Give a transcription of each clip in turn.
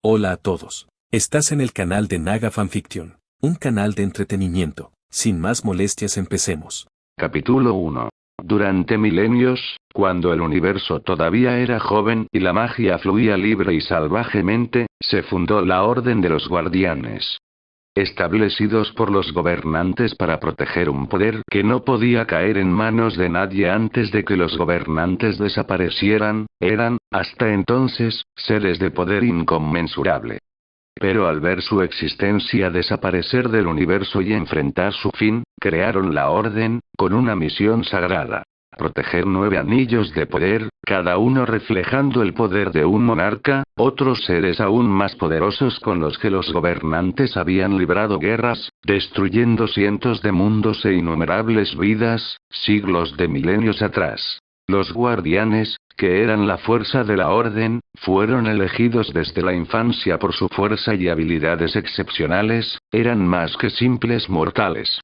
Hola a todos. Estás en el canal de Naga Fanfiction, un canal de entretenimiento. Sin más molestias, empecemos. Capítulo 1. Durante milenios, cuando el universo todavía era joven y la magia fluía libre y salvajemente, se fundó la Orden de los Guardianes. Establecidos por los gobernantes para proteger un poder que no podía caer en manos de nadie antes de que los gobernantes desaparecieran, eran, hasta entonces, seres de poder inconmensurable. Pero al ver su existencia desaparecer del universo y enfrentar su fin, crearon la Orden, con una misión sagrada. Proteger 9 anillos de poder, cada uno reflejando el poder de un monarca, otros seres aún más poderosos con los que los gobernantes habían librado guerras, destruyendo cientos de mundos e innumerables vidas, siglos de milenios atrás. Los guardianes, que eran la fuerza de la Orden, fueron elegidos desde la infancia por su fuerza y habilidades excepcionales, eran más que simples mortales.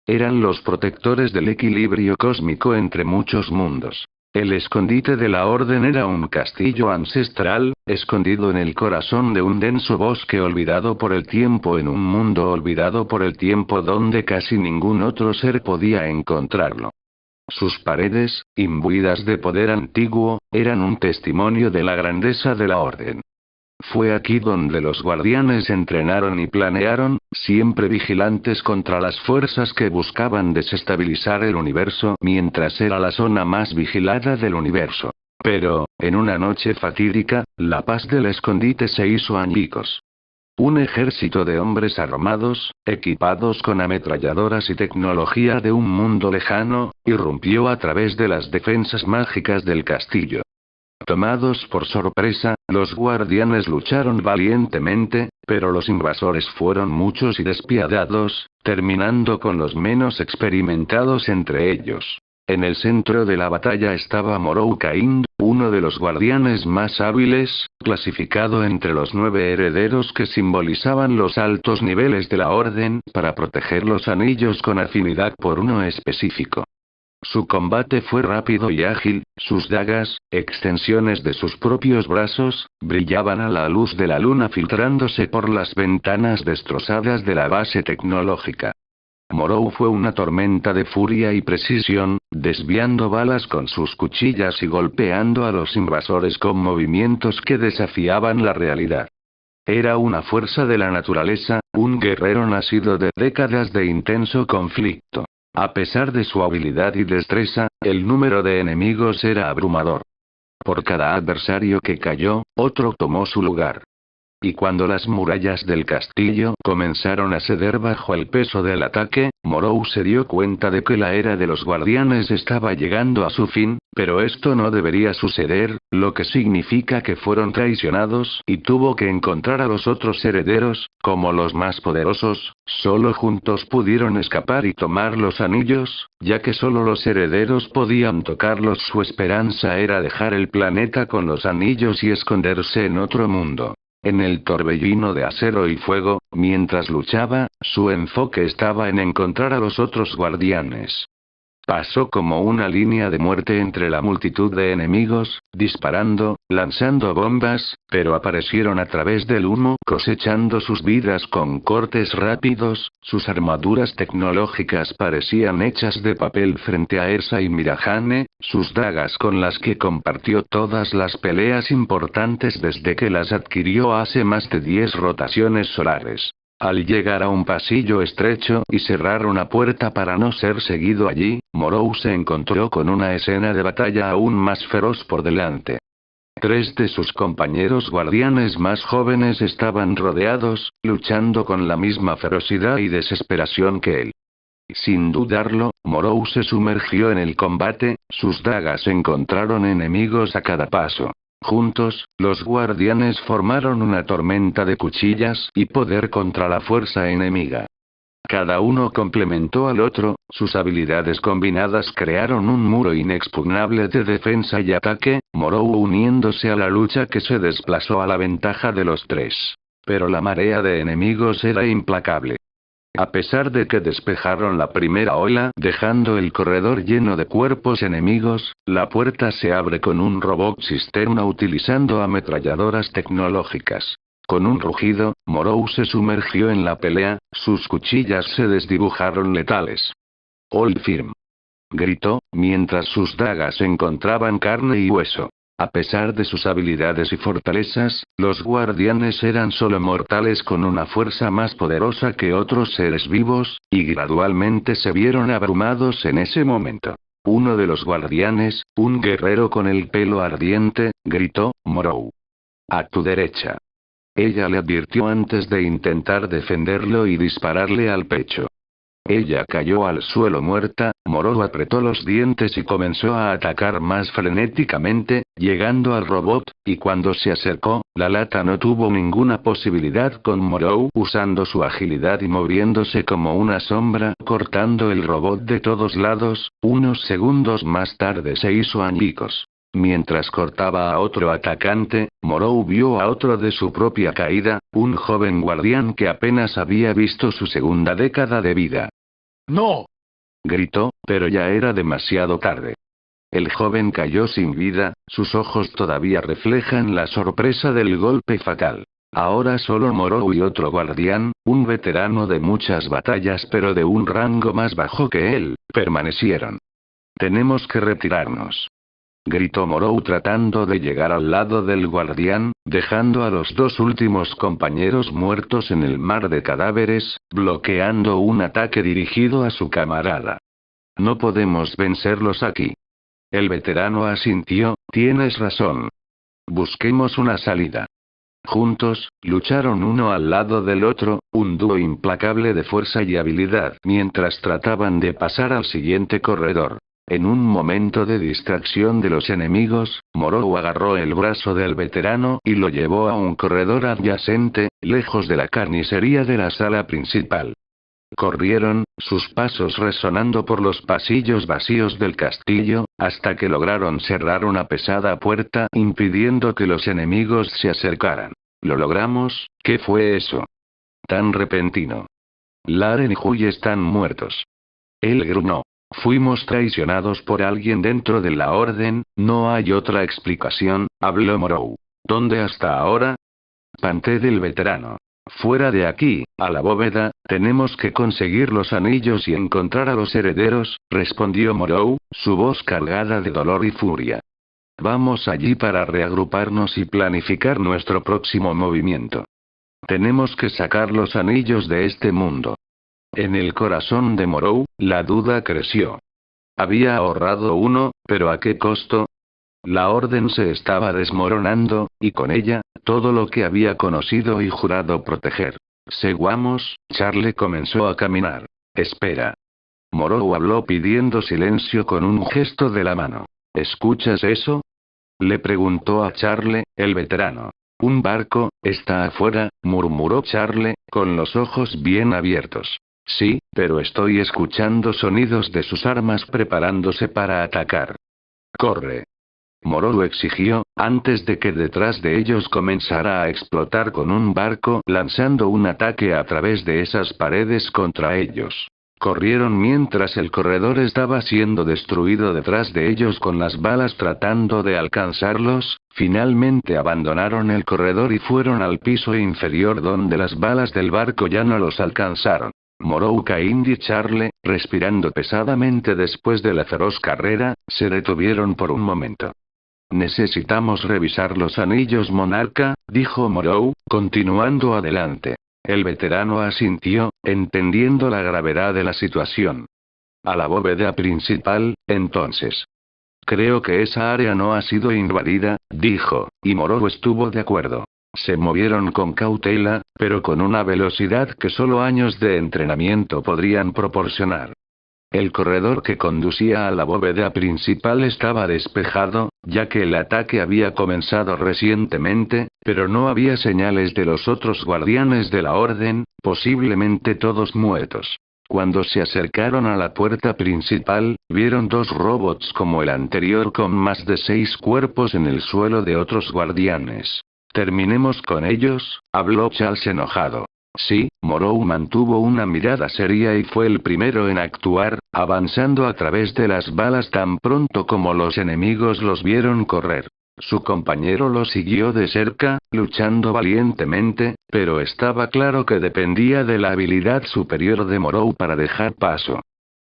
Eran los protectores del equilibrio cósmico entre muchos mundos. El escondite de la Orden era un castillo ancestral, escondido en el corazón de un denso bosque olvidado por el tiempo en un mundo olvidado por el tiempo donde casi ningún otro ser podía encontrarlo. Sus paredes, imbuidas de poder antiguo, eran un testimonio de la grandeza de la Orden. Fue aquí donde los guardianes entrenaron y planearon, siempre vigilantes contra las fuerzas que buscaban desestabilizar el universo mientras era la zona más vigilada del universo. Pero, en una noche fatídica, la paz del escondite se hizo añicos. Un ejército de hombres armados, equipados con ametralladoras y tecnología de un mundo lejano, irrumpió a través de las defensas mágicas del castillo. Tomados por sorpresa, los guardianes lucharon valientemente, pero los invasores fueron muchos y despiadados, terminando con los menos experimentados entre ellos. En el centro de la batalla estaba Mordenkainen, uno de los guardianes más hábiles, clasificado entre los 9 herederos que simbolizaban los altos niveles de la Orden, para proteger los anillos con afinidad por uno específico. Su combate fue rápido y ágil, sus dagas, extensiones de sus propios brazos, brillaban a la luz de la luna filtrándose por las ventanas destrozadas de la base tecnológica. Morou fue una tormenta de furia y precisión, desviando balas con sus cuchillas y golpeando a los invasores con movimientos que desafiaban la realidad. Era una fuerza de la naturaleza, un guerrero nacido de décadas de intenso conflicto. A pesar de su habilidad y destreza, el número de enemigos era abrumador. Por cada adversario que cayó, otro tomó su lugar. Y cuando las murallas del castillo comenzaron a ceder bajo el peso del ataque, Morou se dio cuenta de que la era de los guardianes estaba llegando a su fin, pero esto no debería suceder, lo que significa que fueron traicionados y tuvo que encontrar a los otros herederos, como los más poderosos, solo juntos pudieron escapar y tomar los anillos, ya que solo los herederos podían tocarlos. Su esperanza era dejar el planeta con los anillos y esconderse en otro mundo. En el torbellino de acero y fuego, mientras luchaba, su enfoque estaba en encontrar a los otros guardianes. Pasó como una línea de muerte entre la multitud de enemigos, disparando, lanzando bombas, pero aparecieron a través del humo cosechando sus vidas con cortes rápidos, sus armaduras tecnológicas parecían hechas de papel frente a Ersa y Mirahane, sus dagas con las que compartió todas las peleas importantes desde que las adquirió hace más de 10 rotaciones solares. Al llegar a un pasillo estrecho y cerrar una puerta para no ser seguido allí, Morou se encontró con una escena de batalla aún más feroz por delante. 3 de sus compañeros guardianes más jóvenes estaban rodeados, luchando con la misma ferocidad y desesperación que él. Sin dudarlo, Morou se sumergió en el combate, sus dagas encontraron enemigos a cada paso. Juntos, los guardianes formaron una tormenta de cuchillas y poder contra la fuerza enemiga. Cada uno complementó al otro, sus habilidades combinadas crearon un muro inexpugnable de defensa y ataque, Morou uniéndose a la lucha que se desplazó a la ventaja de los 3. Pero la marea de enemigos era implacable. A pesar de que despejaron la primera ola, dejando el corredor lleno de cuerpos enemigos, la puerta se abre con un robot cisterna utilizando ametralladoras tecnológicas. Con un rugido, Morrow se sumergió en la pelea, sus cuchillas se desdibujaron letales. «Hold firm», gritó, mientras sus dagas encontraban carne y hueso. A pesar de sus habilidades y fortalezas, los guardianes eran solo mortales con una fuerza más poderosa que otros seres vivos, y gradualmente se vieron abrumados en ese momento. Uno de los guardianes, un guerrero con el pelo ardiente, gritó, «Morrow. A tu derecha». Ella le advirtió antes de intentar defenderlo y dispararle al pecho. Ella cayó al suelo muerta, Morrow apretó los dientes y comenzó a atacar más frenéticamente, llegando al robot, y cuando se acercó, la lata no tuvo ninguna posibilidad con Morrow usando su agilidad y moviéndose como una sombra, cortando el robot de todos lados. Unos segundos más tarde se hizo añicos. Mientras cortaba a otro atacante, Morrow vio a otro de su propia caída, un joven guardián que apenas había visto su segunda década de vida. ¡No!, gritó, pero ya era demasiado tarde. El joven cayó sin vida, sus ojos todavía reflejan la sorpresa del golpe fatal. Ahora solo Morrow y otro guardián, un veterano de muchas batallas pero de un rango más bajo que él, permanecieron. «Tenemos que retirarnos», gritó Morrow tratando de llegar al lado del guardián, dejando a los dos últimos compañeros muertos en el mar de cadáveres, bloqueando un ataque dirigido a su camarada. «No podemos vencerlos aquí». El veterano asintió, «Tienes razón. Busquemos una salida». Juntos, lucharon uno al lado del otro, un dúo implacable de fuerza y habilidad mientras trataban de pasar al siguiente corredor. En un momento de distracción de los enemigos, Morrow agarró el brazo del veterano y lo llevó a un corredor adyacente, lejos de la carnicería de la sala principal. Corrieron, sus pasos resonando por los pasillos vacíos del castillo, hasta que lograron cerrar una pesada puerta impidiendo que los enemigos se acercaran. «Lo logramos». «¿Qué fue eso tan repentino? Laren y Huy están muertos». Él gruñó. «Fuimos traicionados por alguien dentro de la Orden, no hay otra explicación», habló Morrow. «¿Dónde hasta ahora?». Panté del veterano. «Fuera de aquí, a la bóveda, tenemos que conseguir los anillos y encontrar a los herederos», respondió Morrow, su voz cargada de dolor y furia. «Vamos allí para reagruparnos y planificar nuestro próximo movimiento. Tenemos que sacar los anillos de este mundo». En el corazón de Morrow, la duda creció. Había ahorrado uno, pero ¿a qué costo? La orden se estaba desmoronando, y con ella, todo lo que había conocido y jurado proteger. «Seguamos». Charlie comenzó a caminar. «Espera». Morrow habló pidiendo silencio con un gesto de la mano. «¿Escuchas eso?», le preguntó a Charlie, el veterano. «Un barco, está afuera», murmuró Charlie, con los ojos bien abiertos. «Sí, pero estoy escuchando sonidos de sus armas preparándose para atacar». «Corre», Morrow exigió, antes de que detrás de ellos comenzara a explotar con un barco lanzando un ataque a través de esas paredes contra ellos. Corrieron mientras el corredor estaba siendo destruido detrás de ellos con las balas tratando de alcanzarlos. Finalmente abandonaron el corredor y fueron al piso inferior donde las balas del barco ya no los alcanzaron. Morrow, Cain y Charlie, respirando pesadamente después de la feroz carrera, se detuvieron por un momento. «Necesitamos revisar los anillos, monarca», dijo Morrow, continuando adelante. El veterano asintió, entendiendo la gravedad de la situación. «A la bóveda principal, entonces». «Creo que esa área no ha sido invadida», dijo, y Morrow estuvo de acuerdo. Se movieron con cautela, pero con una velocidad que solo años de entrenamiento podrían proporcionar. El corredor que conducía a la bóveda principal estaba despejado, ya que el ataque había comenzado recientemente, pero no había señales de los otros guardianes de la Orden, posiblemente todos muertos. Cuando se acercaron a la puerta principal, vieron dos robots como el anterior con más de 6 cuerpos en el suelo de otros guardianes. «Terminemos con ellos», habló Charles enojado. Sí, Morrow mantuvo una mirada seria y fue el primero en actuar, avanzando a través de las balas tan pronto como los enemigos los vieron correr. Su compañero lo siguió de cerca, luchando valientemente, pero estaba claro que dependía de la habilidad superior de Morou para dejar paso.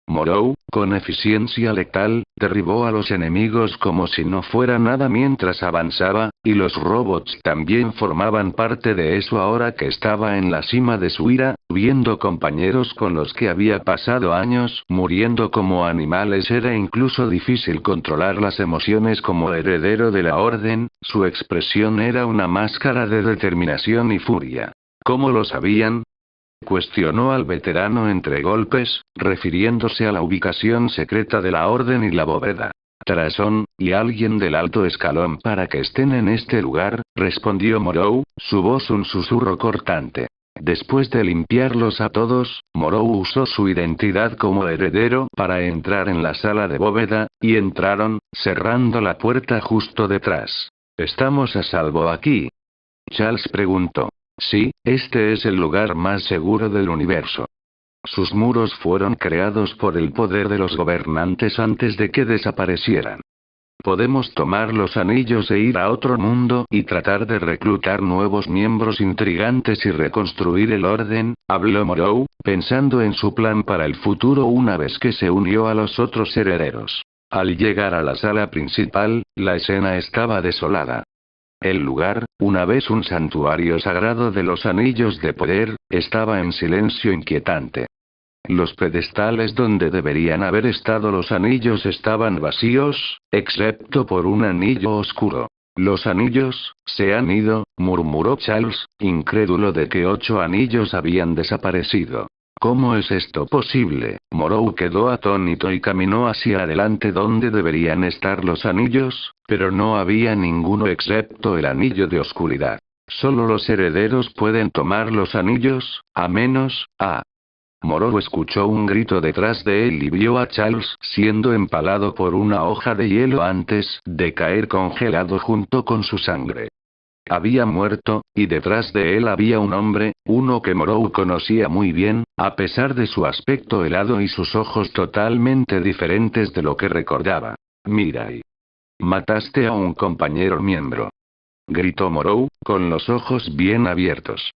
Morou, con eficiencia letal, derribó a los enemigos como si no fuera nada mientras avanzaba, y los robots también formaban parte de eso ahora que estaba en la cima de su ira, viendo compañeros con los que había pasado años muriendo como animales. Era incluso difícil controlar las emociones como heredero de la orden, su expresión era una máscara de determinación y furia. ¿Cómo lo sabían? Cuestionó al veterano entre golpes, refiriéndose a la ubicación secreta de la orden y la bóveda. Trasón, y alguien del alto escalón para que estén en este lugar, respondió Morou, su voz un susurro cortante. Después de limpiarlos a todos, Morou usó su identidad como heredero para entrar en la sala de bóveda, y entraron, cerrando la puerta justo detrás. ¿Estamos a salvo aquí? Charles preguntó. Sí, este es el lugar más seguro del universo. Sus muros fueron creados por el poder de los gobernantes antes de que desaparecieran. Podemos tomar los anillos e ir a otro mundo y tratar de reclutar nuevos miembros intrigantes y reconstruir el orden, habló Morou, pensando en su plan para el futuro una vez que se unió a los otros herederos. Al llegar a la sala principal, la escena estaba desolada. El lugar, una vez un santuario sagrado de los anillos de poder, estaba en silencio inquietante. Los pedestales donde deberían haber estado los anillos estaban vacíos, excepto por un anillo oscuro. Los anillos, se han ido, murmuró Charles, incrédulo de que 8 anillos habían desaparecido. ¿Cómo es esto posible? Morou quedó atónito y caminó hacia adelante donde deberían estar los anillos, pero no había ninguno excepto el anillo de oscuridad. Solo los herederos pueden tomar los anillos, a menos, Morou escuchó un grito detrás de él y vio a Charles siendo empalado por una hoja de hielo antes de caer congelado junto con su sangre. Había muerto, y detrás de él había un hombre, uno que Morou conocía muy bien, a pesar de su aspecto helado y sus ojos totalmente diferentes de lo que recordaba. Mirai. Mataste a un compañero miembro. Gritó Morou, con los ojos bien abiertos.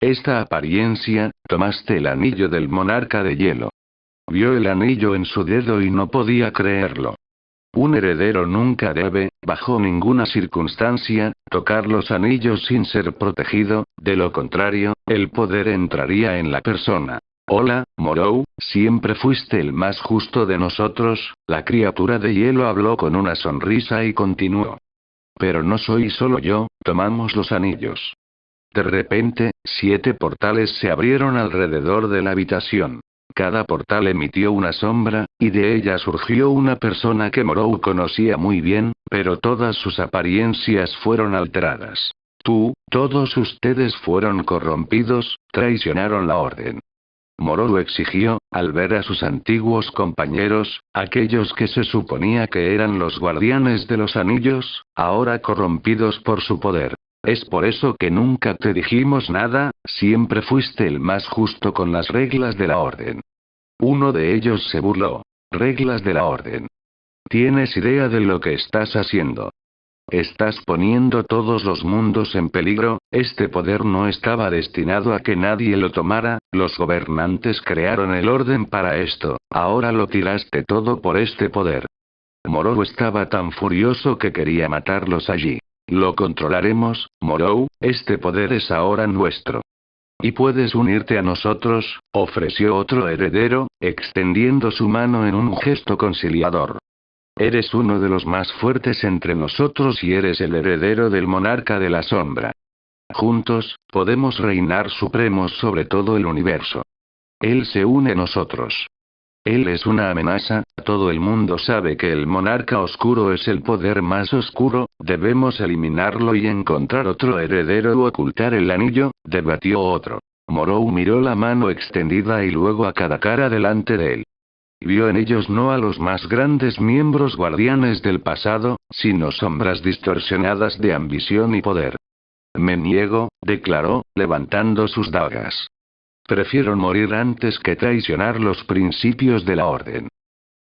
Esta apariencia, tomaste el anillo del monarca de hielo. Vio el anillo en su dedo y no podía creerlo. Un heredero nunca debe, bajo ninguna circunstancia, tocar los anillos sin ser protegido, de lo contrario, el poder entraría en la persona. Hola, Morou, siempre fuiste el más justo de nosotros, la criatura de hielo habló con una sonrisa y continuó. Pero no soy solo yo, tomamos los anillos. De repente, 7 portales se abrieron alrededor de la habitación. Cada portal emitió una sombra, y de ella surgió una persona que Morou conocía muy bien, pero todas sus apariencias fueron alteradas. Todos ustedes fueron corrompidos, traicionaron la orden. Morou exigió, al ver a sus antiguos compañeros, aquellos que se suponía que eran los guardianes de los anillos, ahora corrompidos por su poder. Es por eso que nunca te dijimos nada, siempre fuiste el más justo con las reglas de la orden. Uno de ellos se burló. Reglas de la orden. ¿Tienes idea de lo que estás haciendo? Estás poniendo todos los mundos en peligro, este poder no estaba destinado a que nadie lo tomara, los gobernantes crearon el orden para esto, ahora lo tiraste todo por este poder. Morou estaba tan furioso que quería matarlos allí. Lo controlaremos, Morou, este poder es ahora nuestro. Y puedes unirte a nosotros, ofreció otro heredero, extendiendo su mano en un gesto conciliador. Eres uno de los más fuertes entre nosotros y eres el heredero del monarca de la sombra. Juntos, podemos reinar supremos sobre todo el universo. Él se une a nosotros. Él es una amenaza, todo el mundo sabe que el monarca oscuro es el poder más oscuro, debemos eliminarlo y encontrar otro heredero u ocultar el anillo, debatió otro. Morou miró la mano extendida y luego a cada cara delante de él. Vio en ellos no a los más grandes miembros guardianes del pasado, sino sombras distorsionadas de ambición y poder. Me niego, declaró, levantando sus dagas. Prefiero morir antes que traicionar los principios de la orden.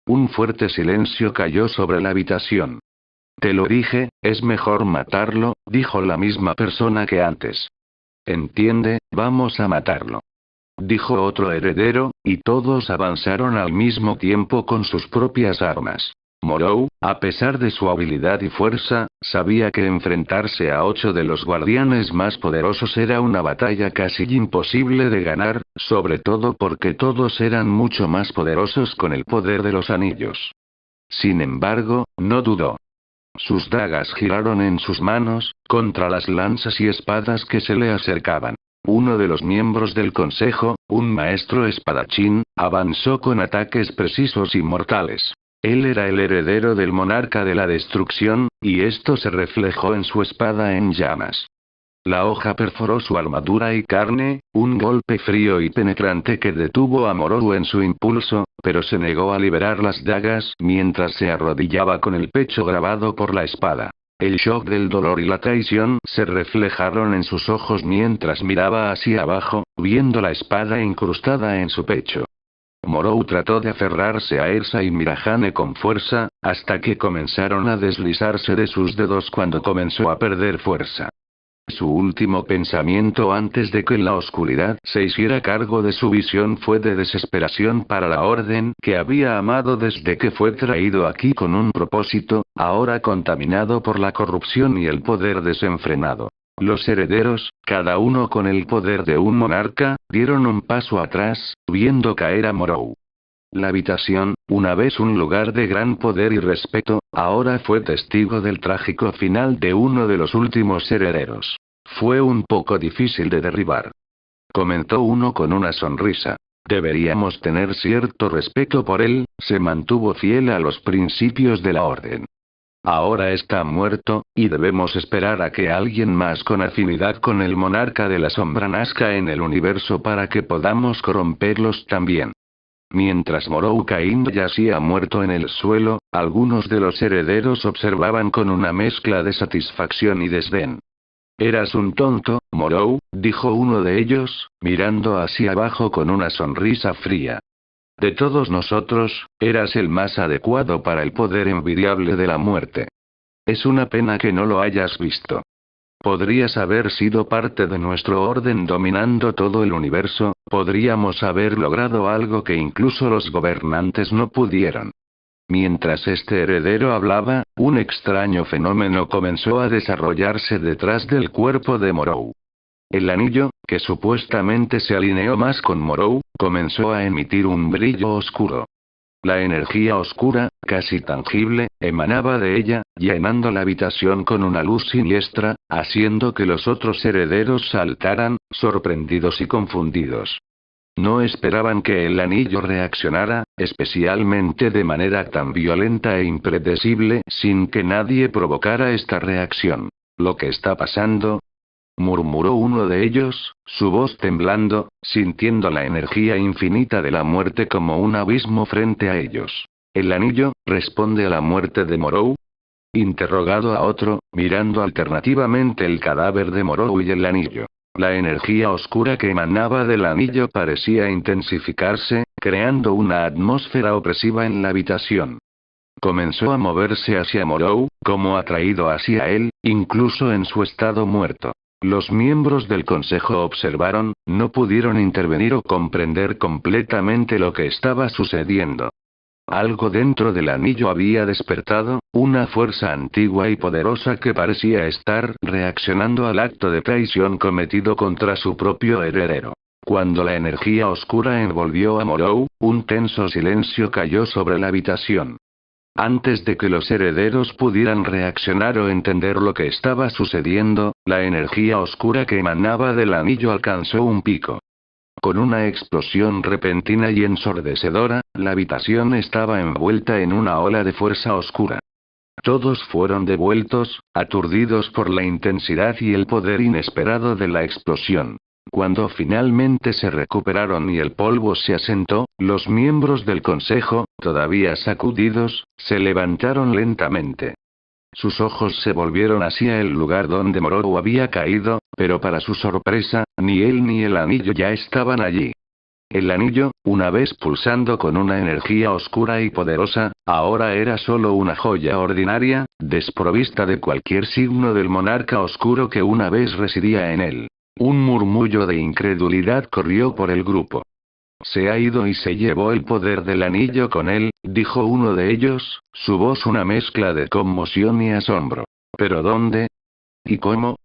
Un fuerte silencio cayó sobre la habitación. Te lo dije, es mejor matarlo, dijo la misma persona que antes. Entiende, vamos a matarlo. Dijo otro heredero, y todos avanzaron al mismo tiempo con sus propias armas. Morou, a pesar de su habilidad y fuerza, sabía que enfrentarse a 8 de los guardianes más poderosos era una batalla casi imposible de ganar, sobre todo porque todos eran mucho más poderosos con el poder de los anillos. Sin embargo, no dudó. Sus dagas giraron en sus manos, contra las lanzas y espadas que se le acercaban. Uno de los miembros del consejo, un maestro espadachín, avanzó con ataques precisos y mortales. Él era el heredero del monarca de la destrucción, y esto se reflejó en su espada en llamas. La hoja perforó su armadura y carne, un golpe frío y penetrante que detuvo a Morou en su impulso, pero se negó a liberar las dagas mientras se arrodillaba con el pecho grabado por la espada. El shock del dolor y la traición se reflejaron en sus ojos mientras miraba hacia abajo, viendo la espada incrustada en su pecho. Morou trató de aferrarse a Ersa y Mirahane con fuerza, hasta que comenzaron a deslizarse de sus dedos cuando comenzó a perder fuerza. Su último pensamiento antes de que la oscuridad se hiciera cargo de su visión fue de desesperación para la orden que había amado desde que fue traído aquí con un propósito, ahora contaminado por la corrupción y el poder desenfrenado. Los herederos, cada uno con el poder de un monarca, dieron un paso atrás, viendo caer a Morou. La habitación, una vez un lugar de gran poder y respeto, ahora fue testigo del trágico final de uno de los últimos herederos. Fue un poco difícil de derribar. Comentó uno con una sonrisa. Deberíamos tener cierto respeto por él, se mantuvo fiel a los principios de la orden. Ahora está muerto, y debemos esperar a que alguien más con afinidad con el monarca de la sombra nazca en el universo para que podamos corromperlos también. Mientras Morou Caín yacía muerto en el suelo, algunos de los herederos observaban con una mezcla de satisfacción y desdén. Eras un tonto, Morou, dijo uno de ellos, mirando hacia abajo con una sonrisa fría. De todos nosotros, eras el más adecuado para el poder envidiable de la muerte. Es una pena que no lo hayas visto. Podrías haber sido parte de nuestro orden dominando todo el universo, podríamos haber logrado algo que incluso los gobernantes no pudieron. Mientras este heredero hablaba, un extraño fenómeno comenzó a desarrollarse detrás del cuerpo de Morou. El anillo, que supuestamente se alineó más con Morou, comenzó a emitir un brillo oscuro. La energía oscura, casi tangible, emanaba de ella, llenando la habitación con una luz siniestra, haciendo que los otros herederos saltaran, sorprendidos y confundidos. No esperaban que el anillo reaccionara, especialmente de manera tan violenta e impredecible, sin que nadie provocara esta reacción. ¿Lo que está pasando?, murmuró uno de ellos, su voz temblando, sintiendo la energía infinita de la muerte como un abismo frente a ellos. ¿El anillo responde a la muerte de Morou? Interrogado a otro, mirando alternativamente el cadáver de Morou y el anillo. La energía oscura que emanaba del anillo parecía intensificarse, creando una atmósfera opresiva en la habitación. Comenzó a moverse hacia Morou, como atraído hacia él, incluso en su estado muerto. Los miembros del consejo observaron, no pudieron intervenir o comprender completamente lo que estaba sucediendo. Algo dentro del anillo había despertado, una fuerza antigua y poderosa que parecía estar reaccionando al acto de traición cometido contra su propio heredero. Cuando la energía oscura envolvió a Morou, un tenso silencio cayó sobre la habitación. Antes de que los herederos pudieran reaccionar o entender lo que estaba sucediendo, la energía oscura que emanaba del anillo alcanzó un pico. Con una explosión repentina y ensordecedora, la habitación estaba envuelta en una ola de fuerza oscura. Todos fueron devueltos, aturdidos por la intensidad y el poder inesperado de la explosión. Cuando finalmente se recuperaron y el polvo se asentó, los miembros del consejo, todavía sacudidos, se levantaron lentamente. Sus ojos se volvieron hacia el lugar donde Morou había caído, pero para su sorpresa, ni él ni el anillo ya estaban allí. El anillo, una vez pulsando con una energía oscura y poderosa, ahora era solo una joya ordinaria, desprovista de cualquier signo del monarca oscuro que una vez residía en él. Un murmullo de incredulidad corrió por el grupo. Se ha ido y se llevó el poder del anillo con él, dijo uno de ellos, su voz una mezcla de conmoción y asombro. ¿Pero dónde? ¿Y cómo?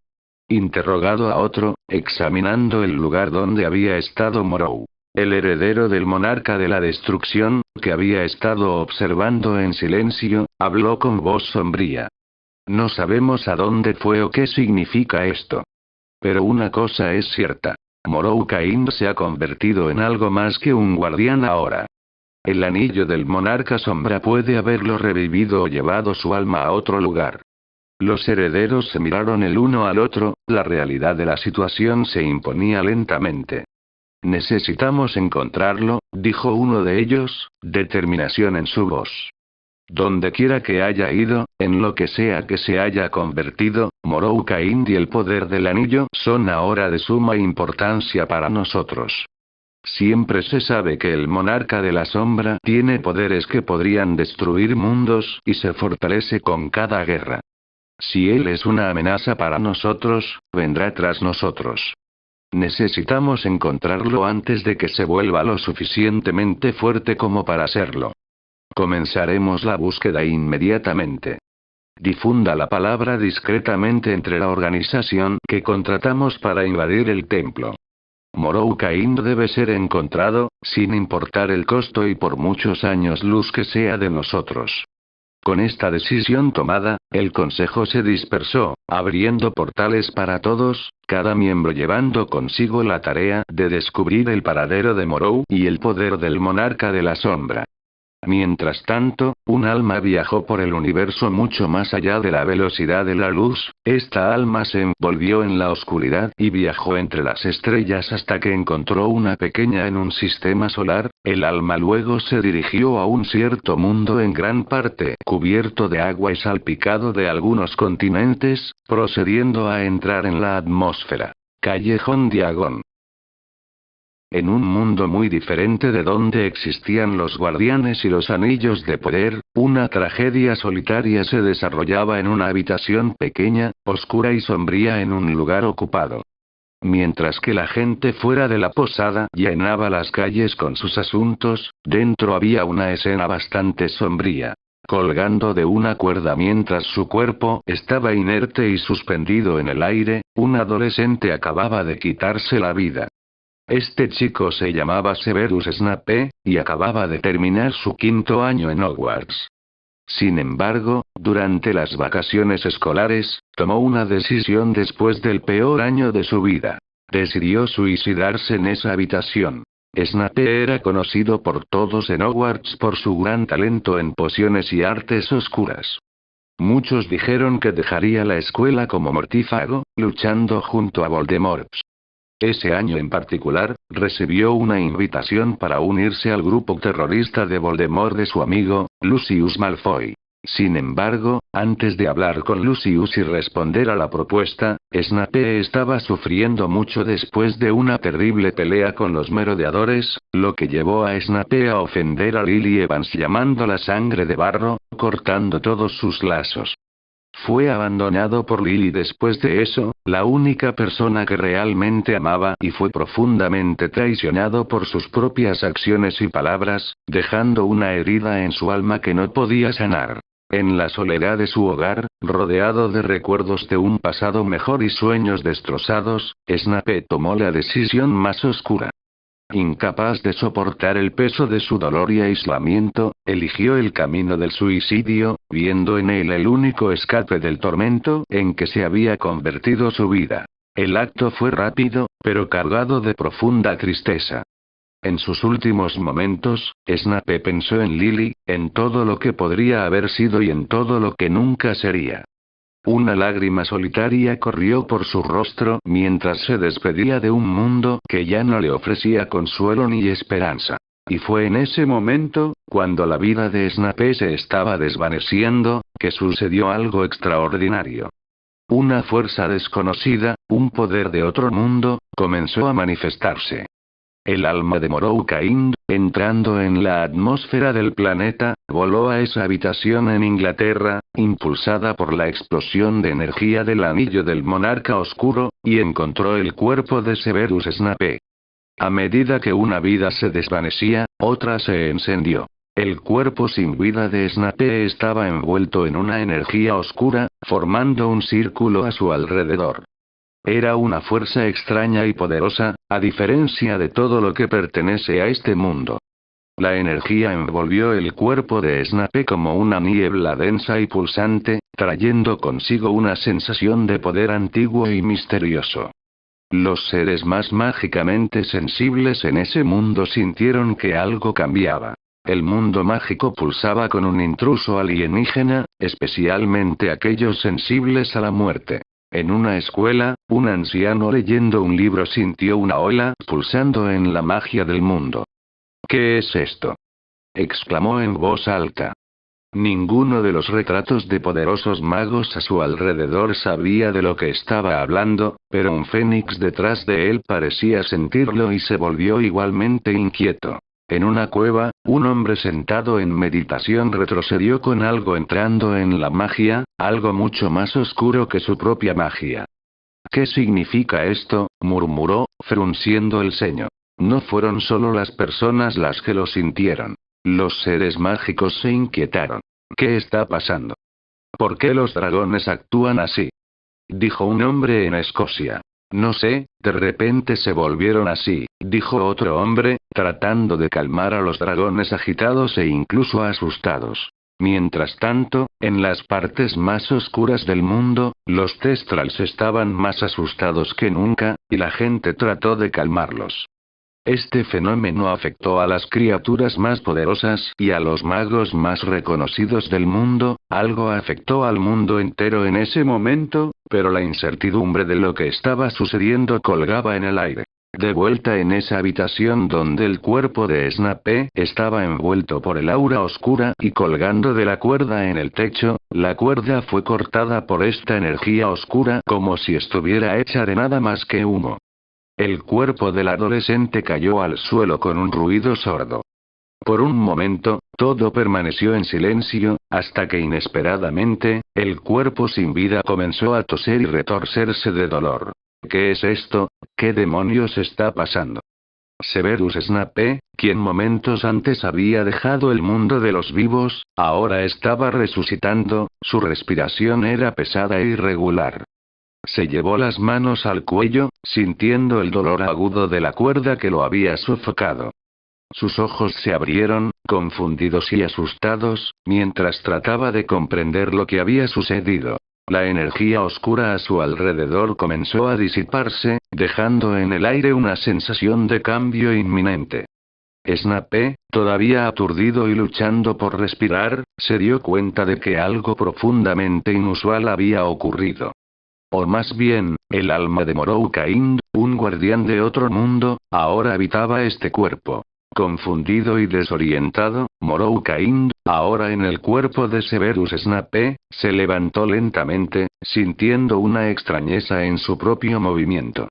Interrogado a otro, examinando el lugar donde había estado Morrow. El heredero del monarca de la destrucción, que había estado observando en silencio, habló con voz sombría. No sabemos a dónde fue o qué significa esto. Pero una cosa es cierta. Morrow Cain se ha convertido en algo más que un guardián ahora. El anillo del monarca sombra puede haberlo revivido o llevado su alma a otro lugar. Los herederos se miraron el uno al otro, la realidad de la situación se imponía lentamente. Necesitamos encontrarlo, dijo uno de ellos, determinación en su voz. Donde quiera que haya ido, en lo que sea que se haya convertido, Morrow Cain y el poder del anillo son ahora de suma importancia para nosotros. Siempre se sabe que el monarca de la sombra tiene poderes que podrían destruir mundos y se fortalece con cada guerra. Si él es una amenaza para nosotros, vendrá tras nosotros. Necesitamos encontrarlo antes de que se vuelva lo suficientemente fuerte como para serlo. Comenzaremos la búsqueda inmediatamente. Difunda la palabra discretamente entre la organización que contratamos para invadir el templo. Morrow Cain debe ser encontrado, sin importar el costo y por muchos años luz que sea de nosotros. Con esta decisión tomada, el consejo se dispersó, abriendo portales para todos, cada miembro llevando consigo la tarea de descubrir el paradero de Morrow y el poder del monarca de la sombra. Mientras tanto, un alma viajó por el universo mucho más allá de la velocidad de la luz, esta alma se envolvió en la oscuridad y viajó entre las estrellas hasta que encontró una pequeña en un sistema solar, el alma luego se dirigió a un cierto mundo en gran parte cubierto de agua y salpicado de algunos continentes, procediendo a entrar en la atmósfera. Callejón Diagon. En un mundo muy diferente de donde existían los guardianes y los anillos de poder, una tragedia solitaria se desarrollaba en una habitación pequeña, oscura y sombría en un lugar ocupado. Mientras que la gente fuera de la posada llenaba las calles con sus asuntos, dentro había una escena bastante sombría. Colgando de una cuerda mientras su cuerpo estaba inerte y suspendido en el aire, un adolescente acababa de quitarse la vida. Este chico se llamaba Severus Snape, y acababa de terminar su 5º año en Hogwarts. Sin embargo, durante las vacaciones escolares, tomó una decisión después del peor año de su vida. Decidió suicidarse en esa habitación. Snape era conocido por todos en Hogwarts por su gran talento en pociones y artes oscuras. Muchos dijeron que dejaría la escuela como mortífago, luchando junto a Voldemort. Ese año en particular, recibió una invitación para unirse al grupo terrorista de Voldemort de su amigo, Lucius Malfoy. Sin embargo, antes de hablar con Lucius y responder a la propuesta, Snape estaba sufriendo mucho después de una terrible pelea con los merodeadores, lo que llevó a Snape a ofender a Lily Evans llamándola sangre de barro, cortando todos sus lazos. Fue abandonado por Lily después de eso, la única persona que realmente amaba, y fue profundamente traicionado por sus propias acciones y palabras, dejando una herida en su alma que no podía sanar. En la soledad de su hogar, rodeado de recuerdos de un pasado mejor y sueños destrozados, Snape tomó la decisión más oscura. Incapaz de soportar el peso de su dolor y aislamiento, eligió el camino del suicidio, viendo en él el único escape del tormento en que se había convertido su vida. El acto fue rápido, pero cargado de profunda tristeza. En sus últimos momentos, Snape pensó en Lily, en todo lo que podría haber sido y en todo lo que nunca sería. Una lágrima solitaria corrió por su rostro mientras se despedía de un mundo que ya no le ofrecía consuelo ni esperanza. Y fue en ese momento, cuando la vida de Snape se estaba desvaneciendo, que sucedió algo extraordinario. Una fuerza desconocida, un poder de otro mundo, comenzó a manifestarse. El alma de Mordenkainen, entrando en la atmósfera del planeta, voló a esa habitación en Inglaterra, impulsada por la explosión de energía del anillo del monarca oscuro, y encontró el cuerpo de Severus Snape. A medida que una vida se desvanecía, otra se encendió. El cuerpo sin vida de Snape estaba envuelto en una energía oscura, formando un círculo a su alrededor. Era una fuerza extraña y poderosa, a diferencia de todo lo que pertenece a este mundo. La energía envolvió el cuerpo de Snape como una niebla densa y pulsante, trayendo consigo una sensación de poder antiguo y misterioso. Los seres más mágicamente sensibles en ese mundo sintieron que algo cambiaba. El mundo mágico pulsaba con un intruso alienígena, especialmente aquellos sensibles a la muerte. En una escuela, un anciano leyendo un libro sintió una ola pulsando en la magia del mundo. ¿Qué es esto?, exclamó en voz alta. Ninguno de los retratos de poderosos magos a su alrededor sabía de lo que estaba hablando, pero un fénix detrás de él parecía sentirlo y se volvió igualmente inquieto. En una cueva, un hombre sentado en meditación retrocedió con algo entrando en la magia, algo mucho más oscuro que su propia magia. ¿Qué significa esto?, murmuró, frunciendo el ceño. No fueron solo las personas las que lo sintieron. Los seres mágicos se inquietaron. ¿Qué está pasando? ¿Por qué los dragones actúan así?, dijo un hombre en Escocia. No sé, de repente se volvieron así, dijo otro hombre, tratando de calmar a los dragones agitados e incluso asustados. Mientras tanto, en las partes más oscuras del mundo, los Thestrals estaban más asustados que nunca, y la gente trató de calmarlos. Este fenómeno afectó a las criaturas más poderosas y a los magos más reconocidos del mundo, algo afectó al mundo entero en ese momento, pero la incertidumbre de lo que estaba sucediendo colgaba en el aire. De vuelta en esa habitación donde el cuerpo de Snape estaba envuelto por el aura oscura y colgando de la cuerda en el techo, la cuerda fue cortada por esta energía oscura como si estuviera hecha de nada más que humo. El cuerpo del adolescente cayó al suelo con un ruido sordo. Por un momento, todo permaneció en silencio, hasta que inesperadamente, el cuerpo sin vida comenzó a toser y retorcerse de dolor. ¿Qué es esto? ¿Qué demonios está pasando? Severus Snape, quien momentos antes había dejado el mundo de los vivos, ahora estaba resucitando, su respiración era pesada e irregular. Se llevó las manos al cuello, sintiendo el dolor agudo de la cuerda que lo había sofocado. Sus ojos se abrieron, confundidos y asustados, mientras trataba de comprender lo que había sucedido. La energía oscura a su alrededor comenzó a disiparse, dejando en el aire una sensación de cambio inminente. Snape, todavía aturdido y luchando por respirar, se dio cuenta de que algo profundamente inusual había ocurrido. O más bien, el alma de Mordenkainen, un guardián de otro mundo, ahora habitaba este cuerpo. Confundido y desorientado, Mordenkainen, ahora en el cuerpo de Severus Snape, se levantó lentamente, sintiendo una extrañeza en su propio movimiento.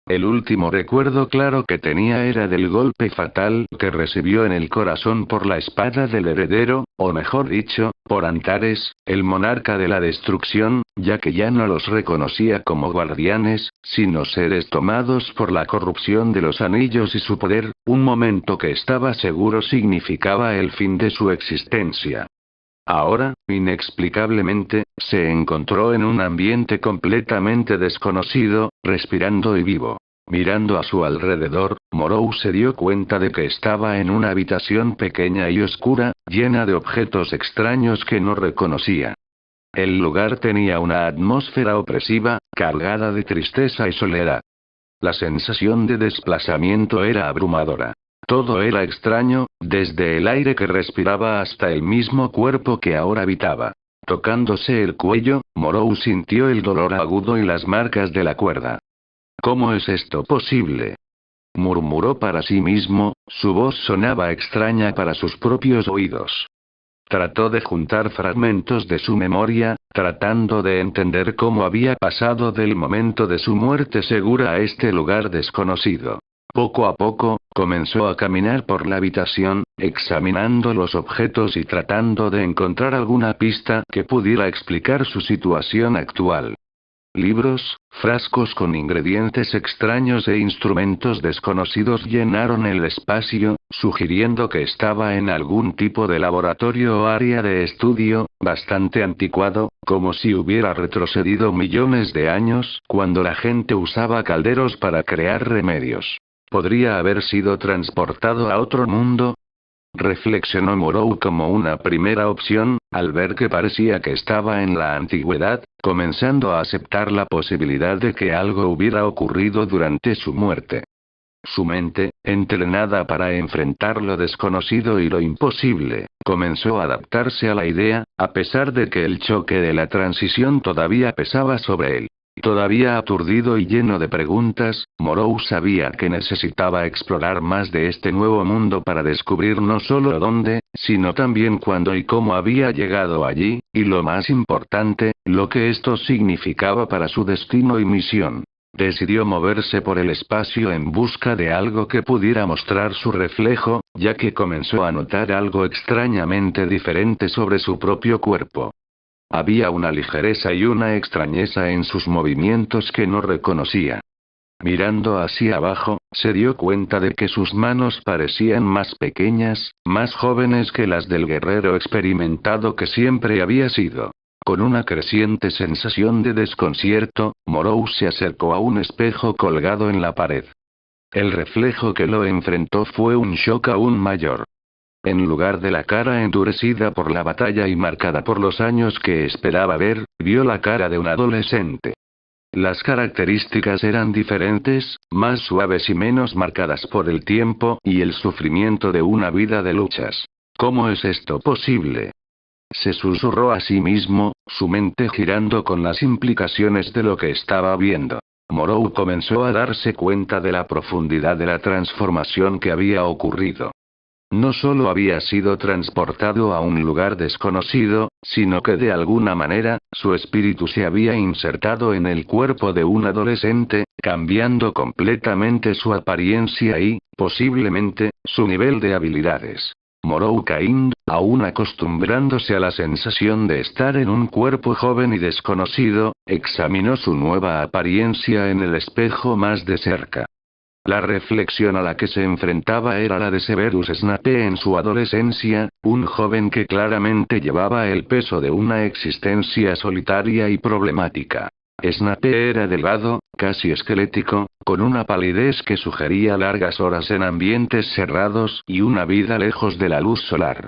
El último recuerdo claro que tenía era del golpe fatal que recibió en el corazón por la espada del heredero, o mejor dicho, por Antares, el monarca de la destrucción, ya que ya no los reconocía como guardianes, sino seres tomados por la corrupción de los anillos y su poder, un momento que estaba seguro significaba el fin de su existencia. Ahora, inexplicablemente, se encontró en un ambiente completamente desconocido, respirando y vivo. Mirando a su alrededor, Morrow se dio cuenta de que estaba en una habitación pequeña y oscura, llena de objetos extraños que no reconocía. El lugar tenía una atmósfera opresiva, cargada de tristeza y soledad. La sensación de desplazamiento era abrumadora. Todo era extraño, desde el aire que respiraba hasta el mismo cuerpo que ahora habitaba. Tocándose el cuello, Morrow sintió el dolor agudo y las marcas de la cuerda. ¿Cómo es esto posible?, murmuró para sí mismo, su voz sonaba extraña para sus propios oídos. Trató de juntar fragmentos de su memoria, tratando de entender cómo había pasado del momento de su muerte segura a este lugar desconocido. Poco a poco, comenzó a caminar por la habitación, examinando los objetos y tratando de encontrar alguna pista que pudiera explicar su situación actual. Libros, frascos con ingredientes extraños e instrumentos desconocidos llenaron el espacio, sugiriendo que estaba en algún tipo de laboratorio o área de estudio, bastante anticuado, como si hubiera retrocedido millones de años, cuando la gente usaba calderos para crear remedios. ¿Podría haber sido transportado a otro mundo? Reflexionó Morou como una primera opción, al ver que parecía que estaba en la antigüedad, comenzando a aceptar la posibilidad de que algo hubiera ocurrido durante su muerte. Su mente, entrenada para enfrentar lo desconocido y lo imposible, comenzó a adaptarse a la idea, a pesar de que el choque de la transición todavía pesaba sobre él. Todavía aturdido y lleno de preguntas, Morou sabía que necesitaba explorar más de este nuevo mundo para descubrir no solo dónde, sino también cuándo y cómo había llegado allí, y lo más importante, lo que esto significaba para su destino y misión. Decidió moverse por el espacio en busca de algo que pudiera mostrar su reflejo, ya que comenzó a notar algo extrañamente diferente sobre su propio cuerpo. Había una ligereza y una extrañeza en sus movimientos que no reconocía. Mirando hacia abajo, se dio cuenta de que sus manos parecían más pequeñas, más jóvenes que las del guerrero experimentado que siempre había sido. Con una creciente sensación de desconcierto, Morou se acercó a un espejo colgado en la pared. El reflejo que lo enfrentó fue un shock aún mayor. En lugar de la cara endurecida por la batalla y marcada por los años que esperaba ver, vio la cara de un adolescente. Las características eran diferentes, más suaves y menos marcadas por el tiempo y el sufrimiento de una vida de luchas. ¿Cómo es esto posible? Se susurró a sí mismo, su mente girando con las implicaciones de lo que estaba viendo. Morou comenzó a darse cuenta de la profundidad de la transformación que había ocurrido. No solo había sido transportado a un lugar desconocido, sino que de alguna manera, su espíritu se había insertado en el cuerpo de un adolescente, cambiando completamente su apariencia y, posiblemente, su nivel de habilidades. Morou Caín, aún acostumbrándose a la sensación de estar en un cuerpo joven y desconocido, examinó su nueva apariencia en el espejo más de cerca. La reflexión a la que se enfrentaba era la de Severus Snape en su adolescencia, un joven que claramente llevaba el peso de una existencia solitaria y problemática. Snape era delgado, casi esquelético, con una palidez que sugería largas horas en ambientes cerrados y una vida lejos de la luz solar.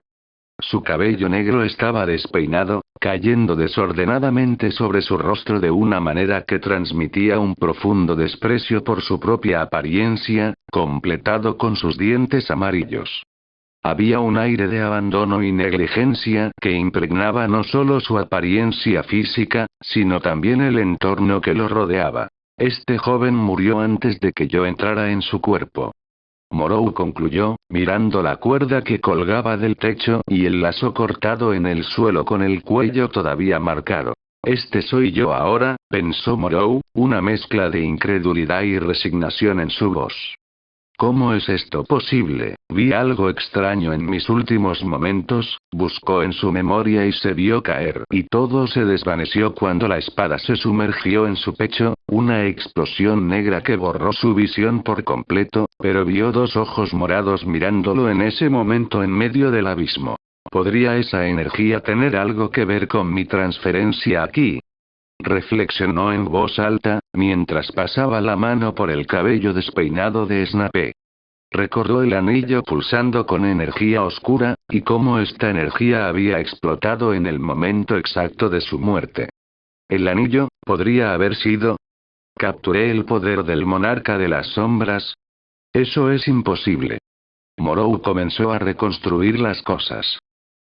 Su cabello negro estaba despeinado, cayendo desordenadamente sobre su rostro de una manera que transmitía un profundo desprecio por su propia apariencia, completado con sus dientes amarillos. Había un aire de abandono y negligencia que impregnaba no solo su apariencia física, sino también el entorno que lo rodeaba. Este joven murió antes de que yo entrara en su cuerpo. Morou concluyó, mirando la cuerda que colgaba del techo y el lazo cortado en el suelo con el cuello todavía marcado. Este soy yo ahora, pensó Morou, una mezcla de incredulidad y resignación en su voz. ¿Cómo es esto posible? Vi algo extraño en mis últimos momentos, buscó en su memoria y se vio caer, y todo se desvaneció cuando la espada se sumergió en su pecho, una explosión negra que borró su visión por completo, pero vio dos ojos morados mirándolo en ese momento en medio del abismo. ¿Podría esa energía tener algo que ver con mi transferencia aquí? Reflexionó en voz alta, mientras pasaba la mano por el cabello despeinado de Snape. Recordó el anillo pulsando con energía oscura, y cómo esta energía había explotado en el momento exacto de su muerte. ¿El anillo podría haber sido? ¿Capturé el poder del monarca de las sombras? Eso es imposible. Morou comenzó a reconstruir las cosas.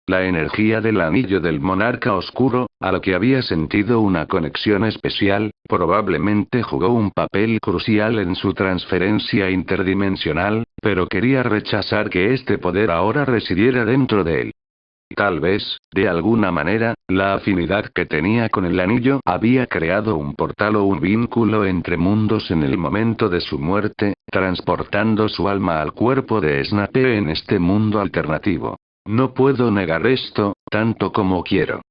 La energía del anillo del monarca oscuro, a lo que había sentido una conexión especial, probablemente jugó un papel crucial en su transferencia interdimensional, pero quería rechazar que este poder ahora residiera dentro de él. Tal vez, de alguna manera, la afinidad que tenía con el anillo había creado un portal o un vínculo entre mundos en el momento de su muerte, transportando su alma al cuerpo de Snape en este mundo alternativo. No puedo negar esto, tanto como quiero.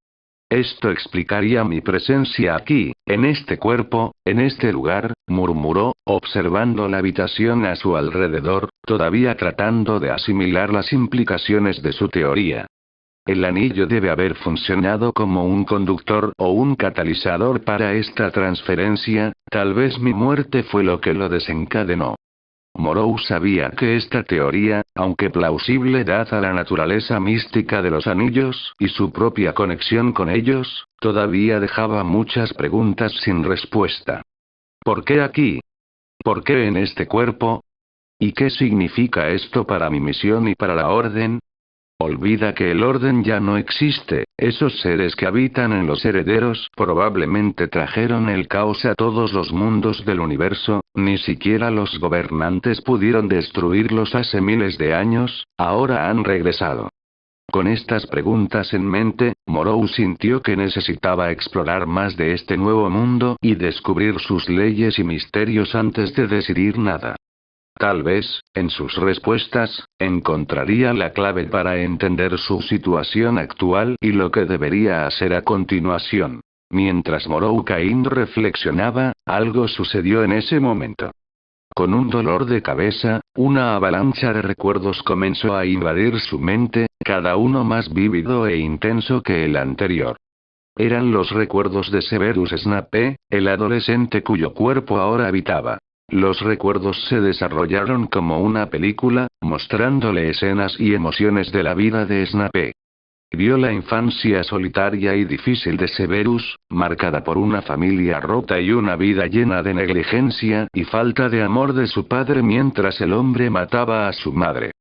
Esto explicaría mi presencia aquí, en este cuerpo, en este lugar, murmuró, observando la habitación a su alrededor, todavía tratando de asimilar las implicaciones de su teoría. El anillo debe haber funcionado como un conductor o un catalizador para esta transferencia, tal vez mi muerte fue lo que lo desencadenó. Morrow sabía que esta teoría, aunque plausible dada la naturaleza mística de los anillos y su propia conexión con ellos, todavía dejaba muchas preguntas sin respuesta. ¿Por qué aquí? ¿Por qué en este cuerpo? ¿Y qué significa esto para mi misión y para la Orden? Olvida que el orden ya no existe, esos seres que habitan en los herederos probablemente trajeron el caos a todos los mundos del universo, ni siquiera los gobernantes pudieron destruirlos hace miles de años, ahora han regresado. Con estas preguntas en mente, Morrow sintió que necesitaba explorar más de este nuevo mundo y descubrir sus leyes y misterios antes de decidir nada. Tal vez, en sus respuestas, encontraría la clave para entender su situación actual y lo que debería hacer a continuación. Mientras Mordenkainen reflexionaba, algo sucedió en ese momento. Con un dolor de cabeza, una avalancha de recuerdos comenzó a invadir su mente, cada uno más vívido e intenso que el anterior. Eran los recuerdos de Severus Snape, el adolescente cuyo cuerpo ahora habitaba. Los recuerdos se desarrollaron como una película, mostrándole escenas y emociones de la vida de Snape. Vio la infancia solitaria y difícil de Severus, marcada por una familia rota y una vida llena de negligencia y falta de amor de su padre mientras el hombre mataba a su madre.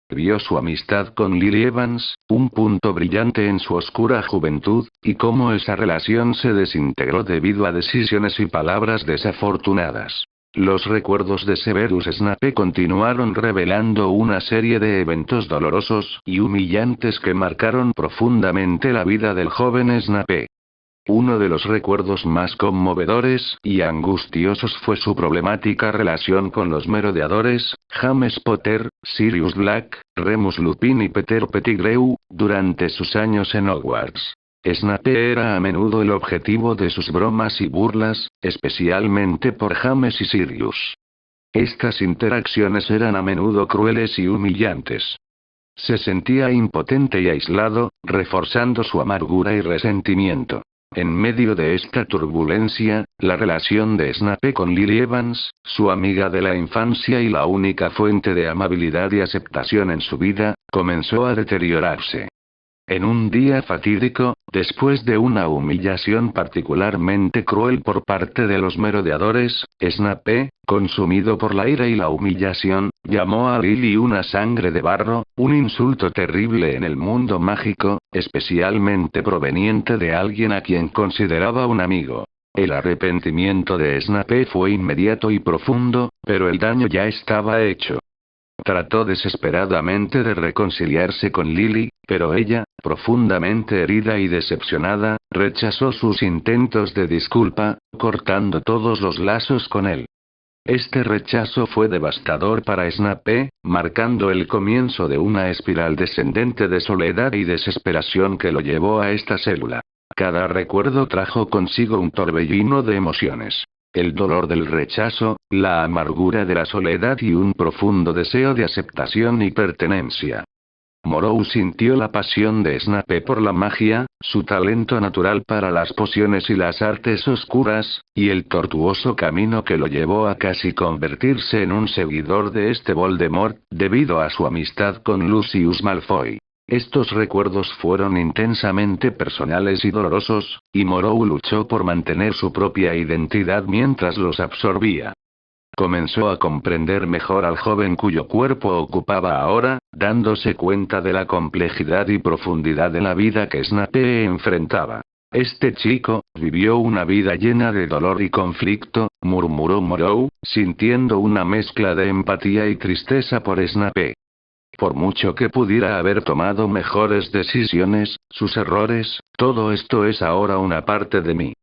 Vio su amistad con Lily Evans, un punto brillante en su oscura juventud, y cómo esa relación se desintegró debido a decisiones y palabras desafortunadas. Los recuerdos de Severus Snape continuaron revelando una serie de eventos dolorosos y humillantes que marcaron profundamente la vida del joven Snape. Uno de los recuerdos más conmovedores y angustiosos fue su problemática relación con los merodeadores, James Potter, Sirius Black, Remus Lupin y Peter Pettigrew, durante sus años en Hogwarts. Snape era a menudo el objetivo de sus bromas y burlas, especialmente por James y Sirius. Estas interacciones eran a menudo crueles y humillantes. Se sentía impotente y aislado, reforzando su amargura y resentimiento. En medio de esta turbulencia, la relación de Snape con Lily Evans, su amiga de la infancia y la única fuente de amabilidad y aceptación en su vida, comenzó a deteriorarse. En un día fatídico, después de una humillación particularmente cruel por parte de los merodeadores, Snape, consumido por la ira y la humillación, llamó a Lily una sangre de barro, un insulto terrible en el mundo mágico, especialmente proveniente de alguien a quien consideraba un amigo. El arrepentimiento de Snape fue inmediato y profundo, pero el daño ya estaba hecho. Trató desesperadamente de reconciliarse con Lily, pero ella, profundamente herida y decepcionada, rechazó sus intentos de disculpa, cortando todos los lazos con él. Este rechazo fue devastador para Snape, marcando el comienzo de una espiral descendente de soledad y desesperación que lo llevó a esta célula. Cada recuerdo trajo consigo un torbellino de emociones. El dolor del rechazo, la amargura de la soledad y un profundo deseo de aceptación y pertenencia. Morrow sintió la pasión de Snape por la magia, su talento natural para las pociones y las artes oscuras, y el tortuoso camino que lo llevó a casi convertirse en un seguidor de este Voldemort, debido a su amistad con Lucius Malfoy. Estos recuerdos fueron intensamente personales y dolorosos, y Morrow luchó por mantener su propia identidad mientras los absorbía. Comenzó a comprender mejor al joven cuyo cuerpo ocupaba ahora, dándose cuenta de la complejidad y profundidad de la vida que Snape enfrentaba. Este chico, vivió una vida llena de dolor y conflicto, murmuró Morrow, sintiendo una mezcla de empatía y tristeza por Snape. Por mucho que pudiera haber tomado mejores decisiones, sus errores, todo esto es ahora una parte de mí.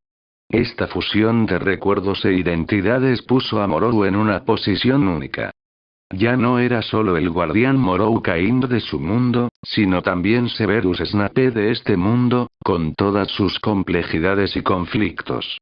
Esta fusión de recuerdos e identidades puso a Morou en una posición única. Ya no era solo el guardián Morou Kaindo de su mundo, sino también Severus Snape de este mundo, con todas sus complejidades y conflictos.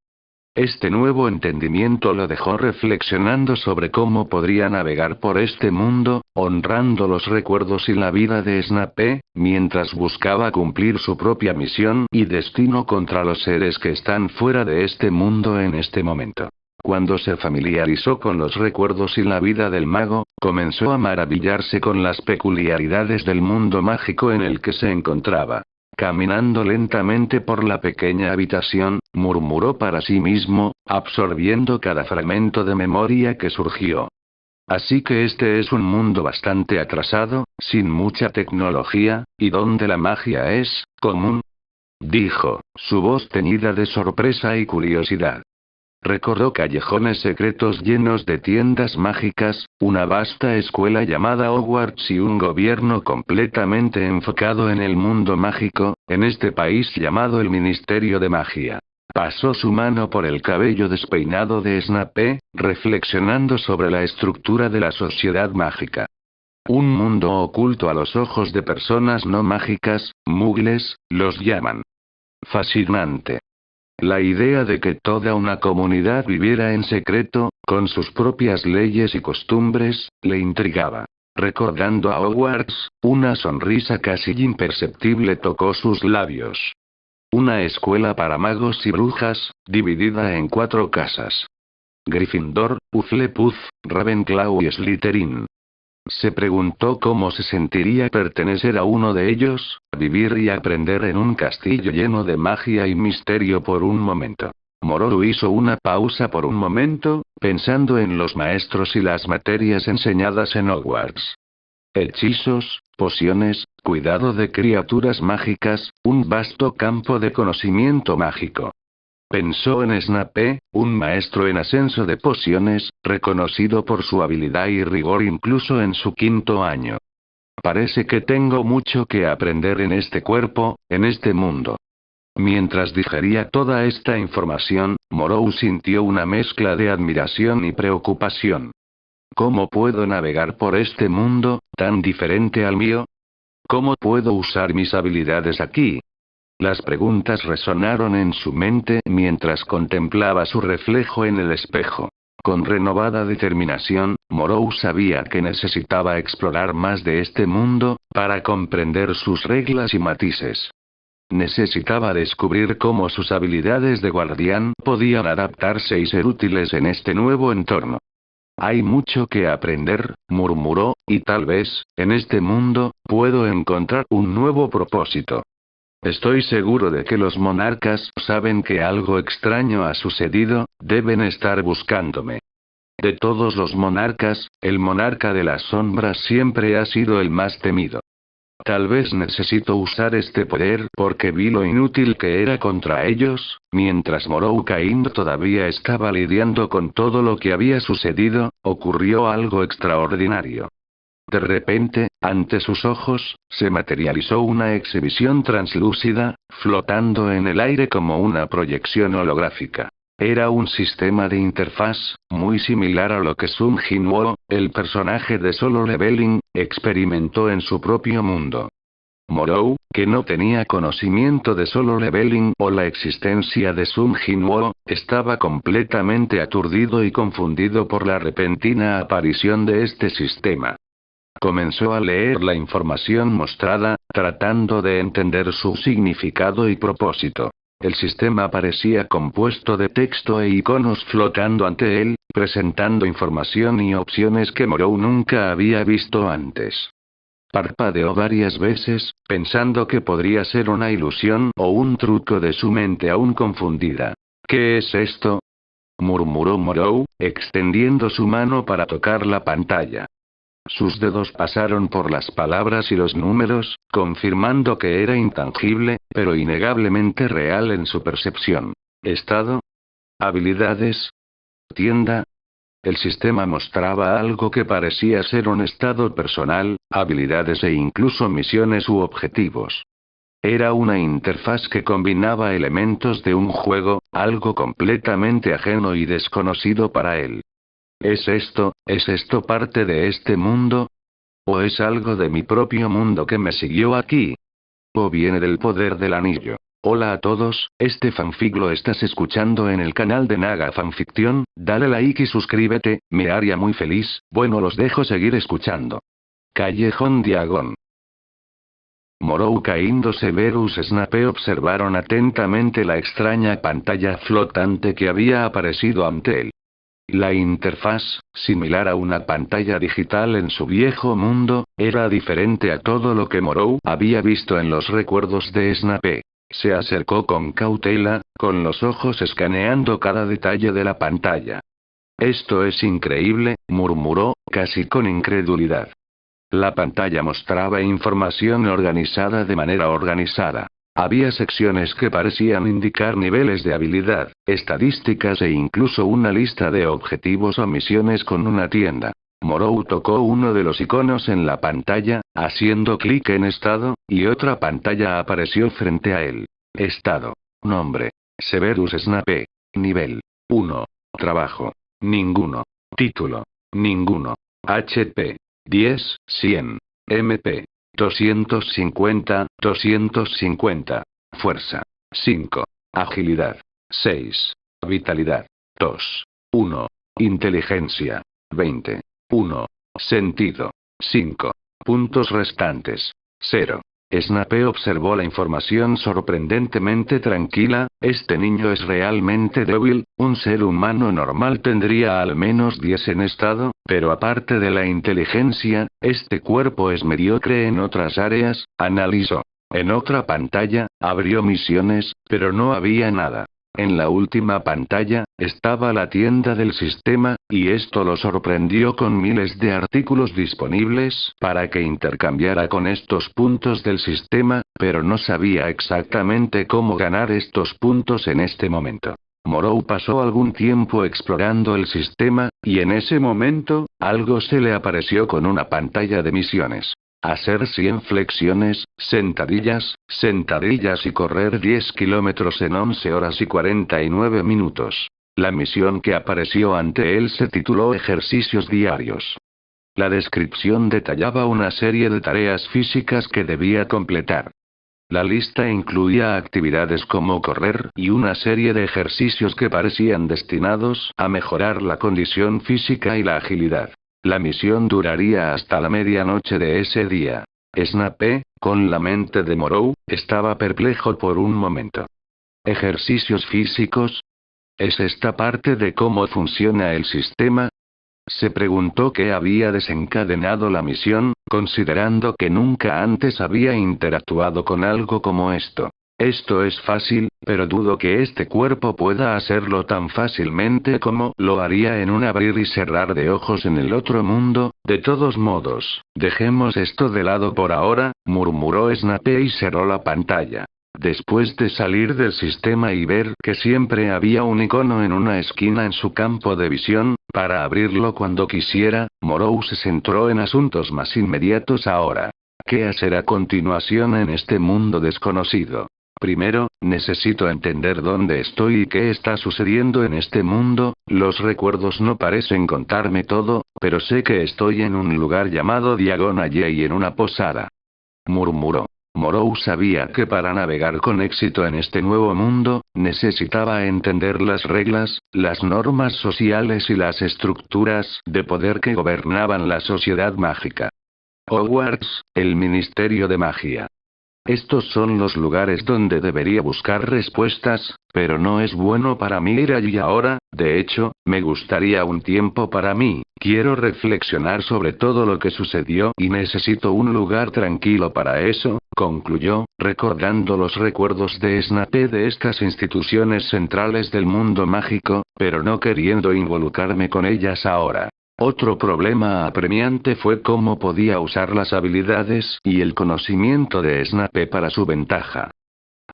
Este nuevo entendimiento lo dejó reflexionando sobre cómo podría navegar por este mundo, honrando los recuerdos y la vida de Snape, mientras buscaba cumplir su propia misión y destino contra los seres que están fuera de este mundo en este momento. Cuando se familiarizó con los recuerdos y la vida del mago, comenzó a maravillarse con las peculiaridades del mundo mágico en el que se encontraba. Caminando lentamente por la pequeña habitación, murmuró para sí mismo, absorbiendo cada fragmento de memoria que surgió. Así que este es un mundo bastante atrasado, sin mucha tecnología, y donde la magia es común, dijo, su voz teñida de sorpresa y curiosidad. Recordó callejones secretos llenos de tiendas mágicas, una vasta escuela llamada Hogwarts y un gobierno completamente enfocado en el mundo mágico, en este país llamado el Ministerio de Magia. Pasó su mano por el cabello despeinado de Snape, reflexionando sobre la estructura de la sociedad mágica. Un mundo oculto a los ojos de personas no mágicas, muggles, los llaman. Fascinante. La idea de que toda una comunidad viviera en secreto, con sus propias leyes y costumbres, le intrigaba. Recordando a Hogwarts, una sonrisa casi imperceptible tocó sus labios. Una escuela para magos y brujas, dividida en 4 casas. Gryffindor, Hufflepuff, Ravenclaw y Slytherin. Se preguntó cómo se sentiría pertenecer a uno de ellos, vivir y aprender en un castillo lleno de magia y misterio por un momento. Morou hizo una pausa por un momento, pensando en los maestros y las materias enseñadas en Hogwarts. Hechizos, pociones, cuidado de criaturas mágicas, un vasto campo de conocimiento mágico. Pensó en Snape, un maestro en ascenso de pociones, reconocido por su habilidad y rigor incluso en su 5º año. Parece que tengo mucho que aprender en este cuerpo, en este mundo. Mientras digería toda esta información, Morou sintió una mezcla de admiración y preocupación. ¿Cómo puedo navegar por este mundo, tan diferente al mío? ¿Cómo puedo usar mis habilidades aquí? Las preguntas resonaron en su mente mientras contemplaba su reflejo en el espejo. Con renovada determinación, Morou sabía que necesitaba explorar más de este mundo, para comprender sus reglas y matices. Necesitaba descubrir cómo sus habilidades de guardián podían adaptarse y ser útiles en este nuevo entorno. Hay mucho que aprender, murmuró, y tal vez, en este mundo, puedo encontrar un nuevo propósito. Estoy seguro de que los monarcas saben que algo extraño ha sucedido, deben estar buscándome. De todos los monarcas, el monarca de las sombras siempre ha sido el más temido. Tal vez necesito usar este poder porque vi lo inútil que era contra ellos, mientras Morou Kaindo todavía estaba lidiando con todo lo que había sucedido, ocurrió algo extraordinario. De repente, ante sus ojos, se materializó una exhibición translúcida, flotando en el aire como una proyección holográfica. Era un sistema de interfaz, muy similar a lo que Sun Jinwoo, el personaje de Solo Leveling, experimentó en su propio mundo. Morou, que no tenía conocimiento de Solo Leveling o la existencia de Sun Jinwoo, estaba completamente aturdido y confundido por la repentina aparición de este sistema. Comenzó a leer la información mostrada, tratando de entender su significado y propósito. El sistema parecía compuesto de texto e iconos flotando ante él, presentando información y opciones que Morou nunca había visto antes. Parpadeó varias veces, pensando que podría ser una ilusión o un truco de su mente aún confundida. ¿Qué es esto?, murmuró Morou, extendiendo su mano para tocar la pantalla. Sus dedos pasaron por las palabras y los números, confirmando que era intangible, pero innegablemente real en su percepción. Estado. Habilidades. Tienda. el sistema mostraba algo que parecía ser un estado personal, habilidades e incluso misiones u objetivos. Era una interfaz que combinaba elementos de un juego, algo completamente ajeno y desconocido para él. ¿Es esto parte de este mundo? ¿O es algo de mi propio mundo que me siguió aquí? ¿O viene del poder del anillo? Hola a todos, este fanfic lo estás escuchando en el canal de Naga Fanfiction, dale like y suscríbete, me haría muy feliz. Bueno, los dejo seguir escuchando. Callejón Diagon. Morouka e Indo Severus Snape observaron atentamente la extraña pantalla flotante que había aparecido ante él. La interfaz, similar a una pantalla digital en su viejo mundo, era diferente a todo lo que Morou había visto en los recuerdos de Snape. Se acercó con cautela, con los ojos escaneando cada detalle de la pantalla. «Esto es increíble», murmuró, casi con incredulidad. La pantalla mostraba información organizada de manera organizada. Había secciones que parecían indicar niveles de habilidad, estadísticas e incluso una lista de objetivos o misiones con una tienda. Morou tocó uno de los iconos en la pantalla, haciendo clic en estado, y otra pantalla apareció frente a él. Estado. Nombre. Severus Snape. Nivel. 1. Trabajo. Ninguno. Título. Ninguno. HP. 10, 100. MP. 250, 250. Fuerza. 5. Agilidad. 6. Vitalidad. 2. 1. Inteligencia. 20. 1. Sentido. 5. Puntos restantes. 0. Snape observó la información sorprendentemente tranquila. Este niño es realmente débil, un ser humano normal tendría al menos 10 en estado, pero aparte de la inteligencia, este cuerpo es mediocre en otras áreas, analizó. En otra pantalla, abrió misiones, pero no había nada. En la última pantalla, estaba la tienda del sistema, y esto lo sorprendió con miles de artículos disponibles para que intercambiara con estos puntos del sistema, pero no sabía exactamente cómo ganar estos puntos en este momento. Morou pasó algún tiempo explorando el sistema, y en ese momento, algo se le apareció con una pantalla de misiones. Hacer 100 flexiones, sentadillas y correr 10 kilómetros en 11 horas y 49 minutos. La misión que apareció ante él se tituló Ejercicios diarios. La descripción detallaba una serie de tareas físicas que debía completar. La lista incluía actividades como correr y una serie de ejercicios que parecían destinados a mejorar la condición física y la agilidad. La misión duraría hasta la medianoche de ese día. Snape, con la mente de Morou, estaba perplejo por un momento. ¿Ejercicios físicos? ¿Es esta parte de cómo funciona el sistema? Se preguntó qué había desencadenado la misión, considerando que nunca antes había interactuado con algo como esto. Esto es fácil, pero dudo que este cuerpo pueda hacerlo tan fácilmente como lo haría en un abrir y cerrar de ojos en el otro mundo. De todos modos, dejemos esto de lado por ahora, murmuró Snape y cerró la pantalla. Después de salir del sistema y ver que siempre había un icono en una esquina en su campo de visión, para abrirlo cuando quisiera, Morou se centró en asuntos más inmediatos ahora. ¿Qué hacer a continuación en este mundo desconocido? Primero, necesito entender dónde estoy y qué está sucediendo en este mundo. Los recuerdos no parecen contarme todo, pero sé que estoy en un lugar llamado Diagon Alley y en una posada. Murmuró. Morou sabía que para navegar con éxito en este nuevo mundo, necesitaba entender las reglas, las normas sociales y las estructuras de poder que gobernaban la sociedad mágica. Hogwarts, el Ministerio de Magia. Estos son los lugares donde debería buscar respuestas, pero no es bueno para mí ir allí ahora. De hecho, me gustaría un tiempo para mí. Quiero reflexionar sobre todo lo que sucedió y necesito un lugar tranquilo para eso, concluyó, recordando los recuerdos de Snape de estas instituciones centrales del mundo mágico, pero no queriendo involucrarme con ellas ahora. Otro problema apremiante fue cómo podía usar las habilidades y el conocimiento de Snape para su ventaja.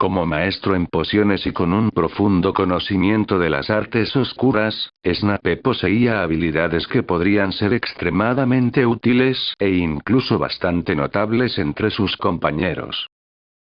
Como maestro en pociones y con un profundo conocimiento de las artes oscuras, Snape poseía habilidades que podrían ser extremadamente útiles e incluso bastante notables entre sus compañeros.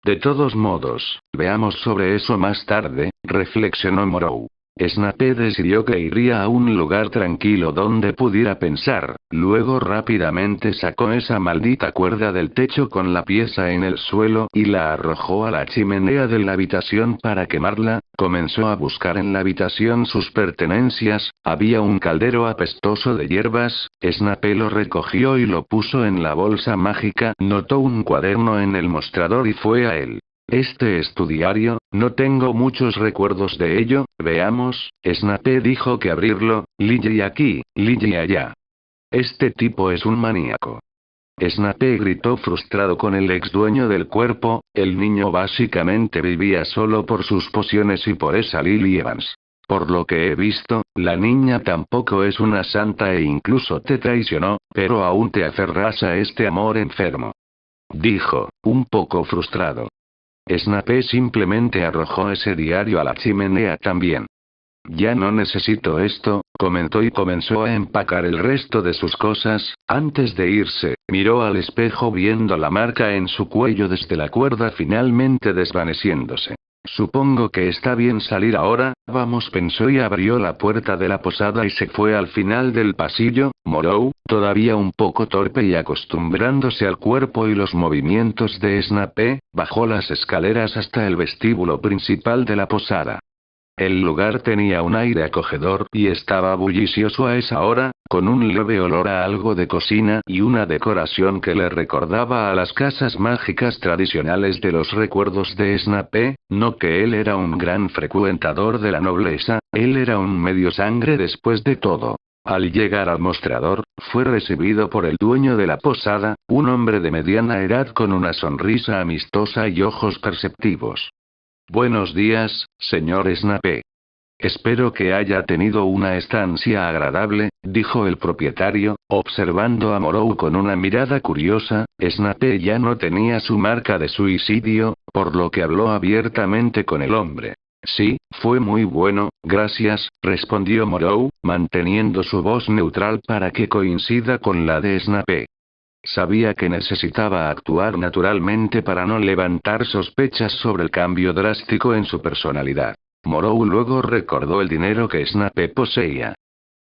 De todos modos, veamos sobre eso más tarde, reflexionó Morrow. Snape decidió que iría a un lugar tranquilo donde pudiera pensar, luego rápidamente sacó esa maldita cuerda del techo con la pieza en el suelo y la arrojó a la chimenea de la habitación para quemarla. Comenzó a buscar en la habitación sus pertenencias, había un caldero apestoso de hierbas, Snape lo recogió y lo puso en la bolsa mágica, notó un cuaderno en el mostrador y fue a él. Este es tu diario, no tengo muchos recuerdos de ello, veamos, Snape dijo que abrirlo, Lily aquí, Lily allá. Este tipo es un maníaco. Snape gritó frustrado con el ex dueño del cuerpo, el niño básicamente vivía solo por sus pociones y por esa Lily Evans. Por lo que he visto, la niña tampoco es una santa e incluso te traicionó, pero aún te aferras a este amor enfermo. Dijo, un poco frustrado. Snape simplemente arrojó ese diario a la chimenea también. Ya no necesito esto, comentó y comenzó a empacar el resto de sus cosas. Antes de irse, miró al espejo viendo la marca en su cuello desde la cuerda finalmente desvaneciéndose. Supongo que está bien salir ahora, vamos, pensó y abrió la puerta de la posada y se fue al final del pasillo. Morrow, todavía un poco torpe y acostumbrándose al cuerpo y los movimientos de Snape, bajó las escaleras hasta el vestíbulo principal de la posada. El lugar tenía un aire acogedor y estaba bullicioso a esa hora, con un leve olor a algo de cocina y una decoración que le recordaba a las casas mágicas tradicionales de los recuerdos de Snape. No que él era un gran frecuentador de la nobleza, él era un medio sangre después de todo. Al llegar al mostrador, fue recibido por el dueño de la posada, un hombre de mediana edad con una sonrisa amistosa y ojos perceptivos. Buenos días, señor Snape. Espero que haya tenido una estancia agradable, dijo el propietario, observando a Morrow con una mirada curiosa. Snape ya no tenía su marca de suicidio, por lo que habló abiertamente con el hombre. Sí, fue muy bueno, gracias, respondió Morrow, manteniendo su voz neutral para que coincida con la de Snape. Sabía que necesitaba actuar naturalmente para no levantar sospechas sobre el cambio drástico en su personalidad. Morrow luego recordó el dinero que Snape poseía.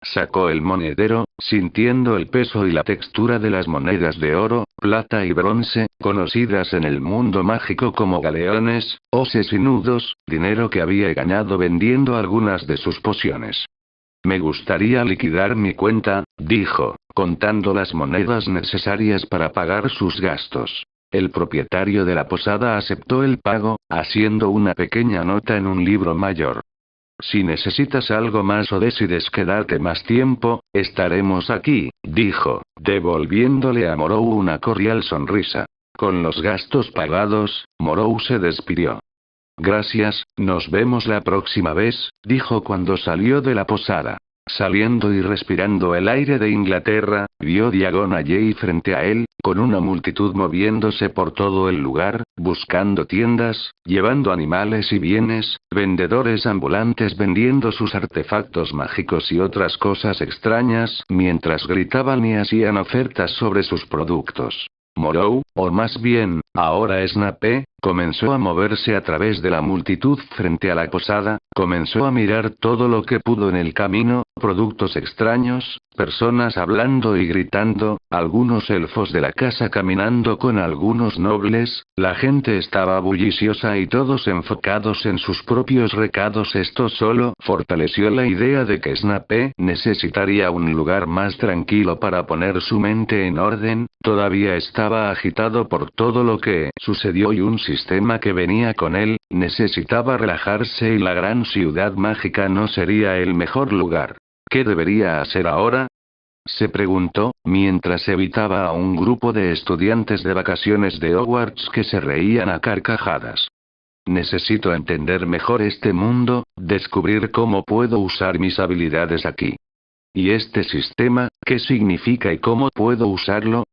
Sacó el monedero, sintiendo el peso y la textura de las monedas de oro, plata y bronce, conocidas en el mundo mágico como galeones, hoces y nudos, dinero que había ganado vendiendo algunas de sus pociones. Me gustaría liquidar mi cuenta, dijo, contando las monedas necesarias para pagar sus gastos. El propietario de la posada aceptó el pago, haciendo una pequeña nota en un libro mayor. Si necesitas algo más o decides quedarte más tiempo, estaremos aquí, dijo, devolviéndole a Morrow una cordial sonrisa. Con los gastos pagados, Morrow se despidió. Gracias, nos vemos la próxima vez, dijo cuando salió de la posada. Saliendo y respirando el aire de Inglaterra, vio Diagon Alley frente a él, con una multitud moviéndose por todo el lugar, buscando tiendas, llevando animales y bienes, vendedores ambulantes vendiendo sus artefactos mágicos y otras cosas extrañas, mientras gritaban y hacían ofertas sobre sus productos. Morrow, o más bien, ahora Snape, comenzó a moverse a través de la multitud frente a la posada, comenzó a mirar todo lo que pudo en el camino, productos extraños, personas hablando y gritando, algunos elfos de la casa caminando con algunos nobles, la gente estaba bulliciosa y todos enfocados en sus propios recados. Esto solo fortaleció la idea de que Snape necesitaría un lugar más tranquilo para poner su mente en orden. Todavía estaba agitado por todo lo que sucedió y un sistema que venía con él, necesitaba relajarse y la gran ciudad mágica no sería el mejor lugar. ¿Qué debería hacer ahora?, se preguntó, mientras evitaba a un grupo de estudiantes de vacaciones de Hogwarts que se reían a carcajadas. Necesito entender mejor este mundo, descubrir cómo puedo usar mis habilidades aquí. ¿Y este sistema, qué significa y cómo puedo usarlo?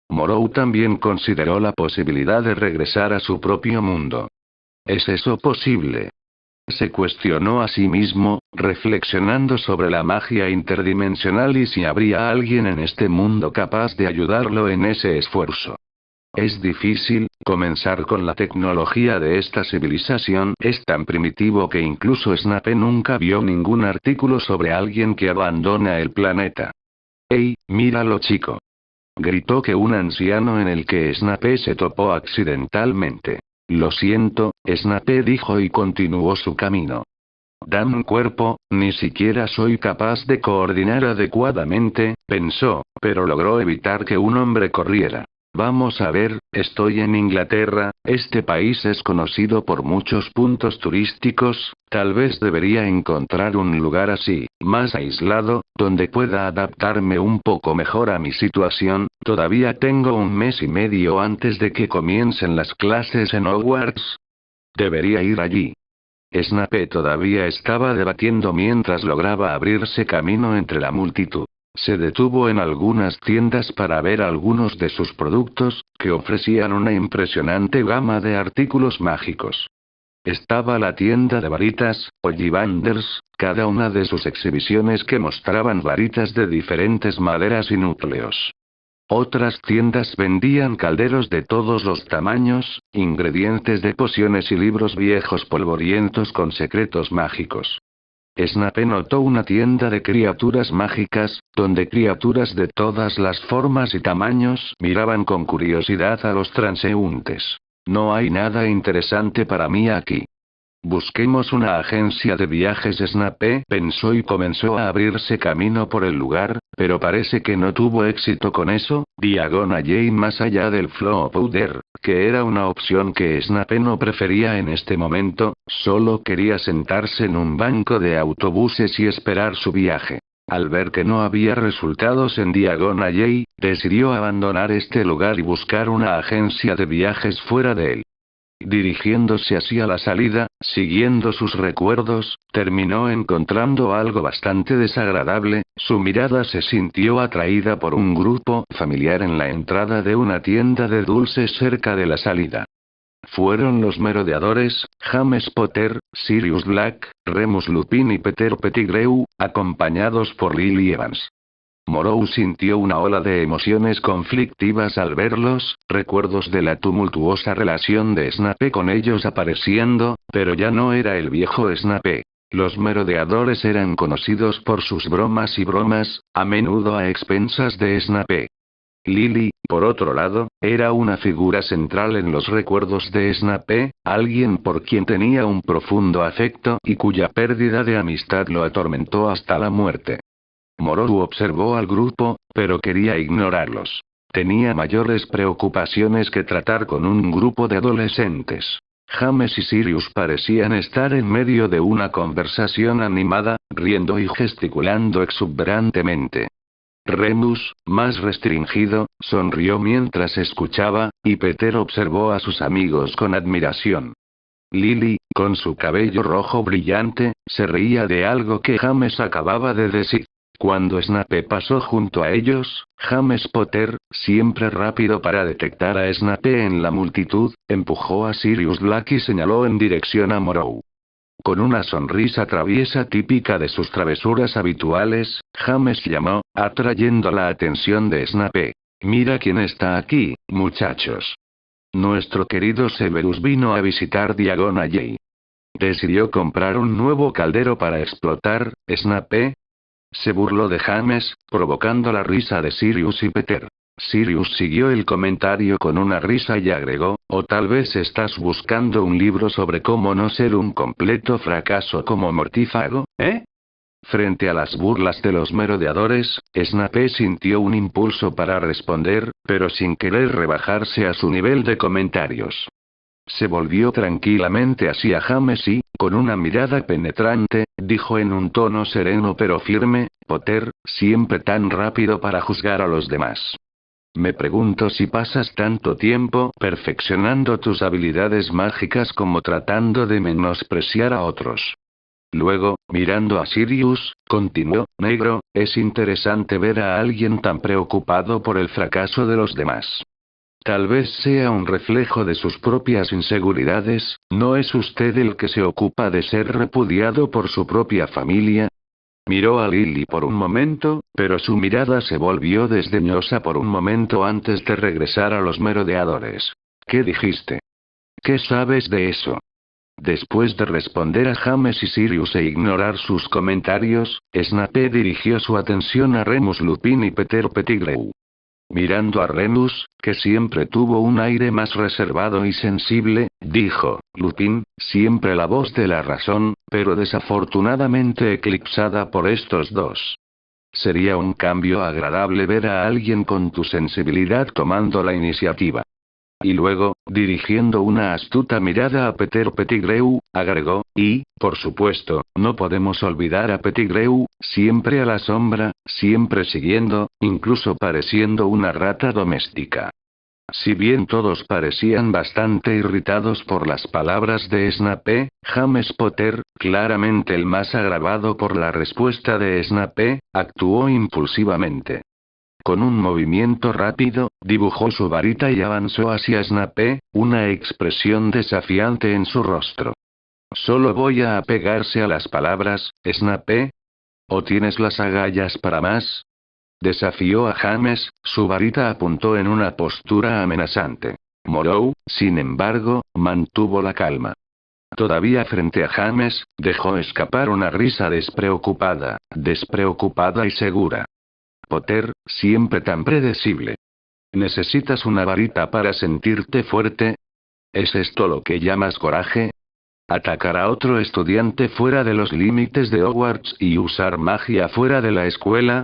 Morrow también consideró la posibilidad de regresar a su propio mundo. ¿Es eso posible? Se cuestionó a sí mismo, reflexionando sobre la magia interdimensional y si habría alguien en este mundo capaz de ayudarlo en ese esfuerzo. Es difícil, comenzar con la tecnología de esta civilización es tan primitivo que incluso Snape nunca vio ningún artículo sobre alguien que abandona el planeta. ¡Ey, míralo chico! Gritó que un anciano en el que Snape se topó accidentalmente. Lo siento, Snape dijo y continuó su camino. Dame un cuerpo, ni siquiera soy capaz de coordinar adecuadamente, pensó, pero logró evitar que un hombre corriera. Vamos a ver, estoy en Inglaterra, este país es conocido por muchos puntos turísticos, tal vez debería encontrar un lugar así, más aislado, donde pueda adaptarme un poco mejor a mi situación. Todavía tengo un mes y medio antes de que comiencen las clases en Hogwarts. Debería ir allí. Snape todavía estaba debatiendo mientras lograba abrirse camino entre la multitud. Se detuvo en algunas tiendas para ver algunos de sus productos, que ofrecían una impresionante gama de artículos mágicos. Estaba la tienda de varitas, Ollivanders, cada una de sus exhibiciones que mostraban varitas de diferentes maderas y núcleos. Otras tiendas vendían calderos de todos los tamaños, ingredientes de pociones y libros viejos polvorientos con secretos mágicos. Snape notó una tienda de criaturas mágicas, donde criaturas de todas las formas y tamaños miraban con curiosidad a los transeúntes. No hay nada interesante para mí aquí. Busquemos una agencia de viajes. Snape pensó y comenzó a abrirse camino por el lugar, pero parece que no tuvo éxito con eso. Diagon Alley más allá del Flow Powder, que era una opción que Snape no prefería en este momento, solo quería sentarse en un banco de autobuses y esperar su viaje. Al ver que no había resultados en Diagon Alley, decidió abandonar este lugar y buscar una agencia de viajes fuera de él. Dirigiéndose hacia la salida, siguiendo sus recuerdos, terminó encontrando algo bastante desagradable. Su mirada se sintió atraída por un grupo familiar en la entrada de una tienda de dulces cerca de la salida. Fueron los merodeadores, James Potter, Sirius Black, Remus Lupin y Peter Pettigrew, acompañados por Lily Evans. Morrow sintió una ola de emociones conflictivas al verlos, recuerdos de la tumultuosa relación de Snape con ellos apareciendo, pero ya no era el viejo Snape. Los merodeadores eran conocidos por sus bromas y bromas, a menudo a expensas de Snape. Lily, por otro lado, era una figura central en los recuerdos de Snape, alguien por quien tenía un profundo afecto y cuya pérdida de amistad lo atormentó hasta la muerte. Morrow observó al grupo, pero quería ignorarlos. Tenía mayores preocupaciones que tratar con un grupo de adolescentes. James y Sirius parecían estar en medio de una conversación animada, riendo y gesticulando exuberantemente. Remus, más restringido, sonrió mientras escuchaba, y Peter observó a sus amigos con admiración. Lily, con su cabello rojo brillante, se reía de algo que James acababa de decir. Cuando Snape pasó junto a ellos, James Potter, siempre rápido para detectar a Snape en la multitud, empujó a Sirius Black y señaló en dirección a Morrow. Con una sonrisa traviesa típica de sus travesuras habituales, James llamó, atrayendo la atención de Snape. «Mira quién está aquí, muchachos. Nuestro querido Severus vino a visitar Diagon Alley. ¿Decidió comprar un nuevo caldero para explotar, Snape?» Se burló de James, provocando la risa de Sirius y Peter. Sirius siguió el comentario con una risa y agregó, «O tal vez estás buscando un libro sobre cómo no ser un completo fracaso como mortífago, ¿eh?» Frente a las burlas de los merodeadores, Snape sintió un impulso para responder, pero sin querer rebajarse a su nivel de comentarios. Se volvió tranquilamente hacia James y, con una mirada penetrante, dijo en un tono sereno pero firme, «Potter, siempre tan rápido para juzgar a los demás. Me pregunto si pasas tanto tiempo perfeccionando tus habilidades mágicas como tratando de menospreciar a otros». Luego, mirando a Sirius, continuó, «Negro, es interesante ver a alguien tan preocupado por el fracaso de los demás. Tal vez sea un reflejo de sus propias inseguridades. ¿No es usted el que se ocupa de ser repudiado por su propia familia? Miró a Lily por un momento, pero su mirada se volvió desdeñosa por un momento antes de regresar a los merodeadores. ¿Qué dijiste? ¿Qué sabes de eso? Después de responder a James y Sirius e ignorar sus comentarios, Snape dirigió su atención a Remus Lupin y Peter Pettigrew. Mirando a Remus, que siempre tuvo un aire más reservado y sensible, dijo: Lupin, siempre la voz de la razón, pero desafortunadamente eclipsada por estos dos. Sería un cambio agradable ver a alguien con tu sensibilidad tomando la iniciativa. Y luego, dirigiendo una astuta mirada a Peter Pettigrew, agregó: y, por supuesto, no podemos olvidar a Pettigrew, siempre a la sombra, siempre siguiendo, incluso pareciendo una rata doméstica. Si bien todos parecían bastante irritados por las palabras de Snape, James Potter, claramente el más agravado por la respuesta de Snape, actuó impulsivamente. Con un movimiento rápido, dibujó su varita y avanzó hacia Snape, una expresión desafiante en su rostro. ¿Solo voy a apegarse a las palabras, Snape? ¿O tienes las agallas para más? Desafió a James, su varita apuntó en una postura amenazante. Morrow, sin embargo, mantuvo la calma. Todavía frente a James, dejó escapar una risa despreocupada y segura. Potter, siempre tan predecible. ¿Necesitas una varita para sentirte fuerte? ¿Es esto lo que llamas coraje? ¿Atacar a otro estudiante fuera de los límites de Hogwarts y usar magia fuera de la escuela?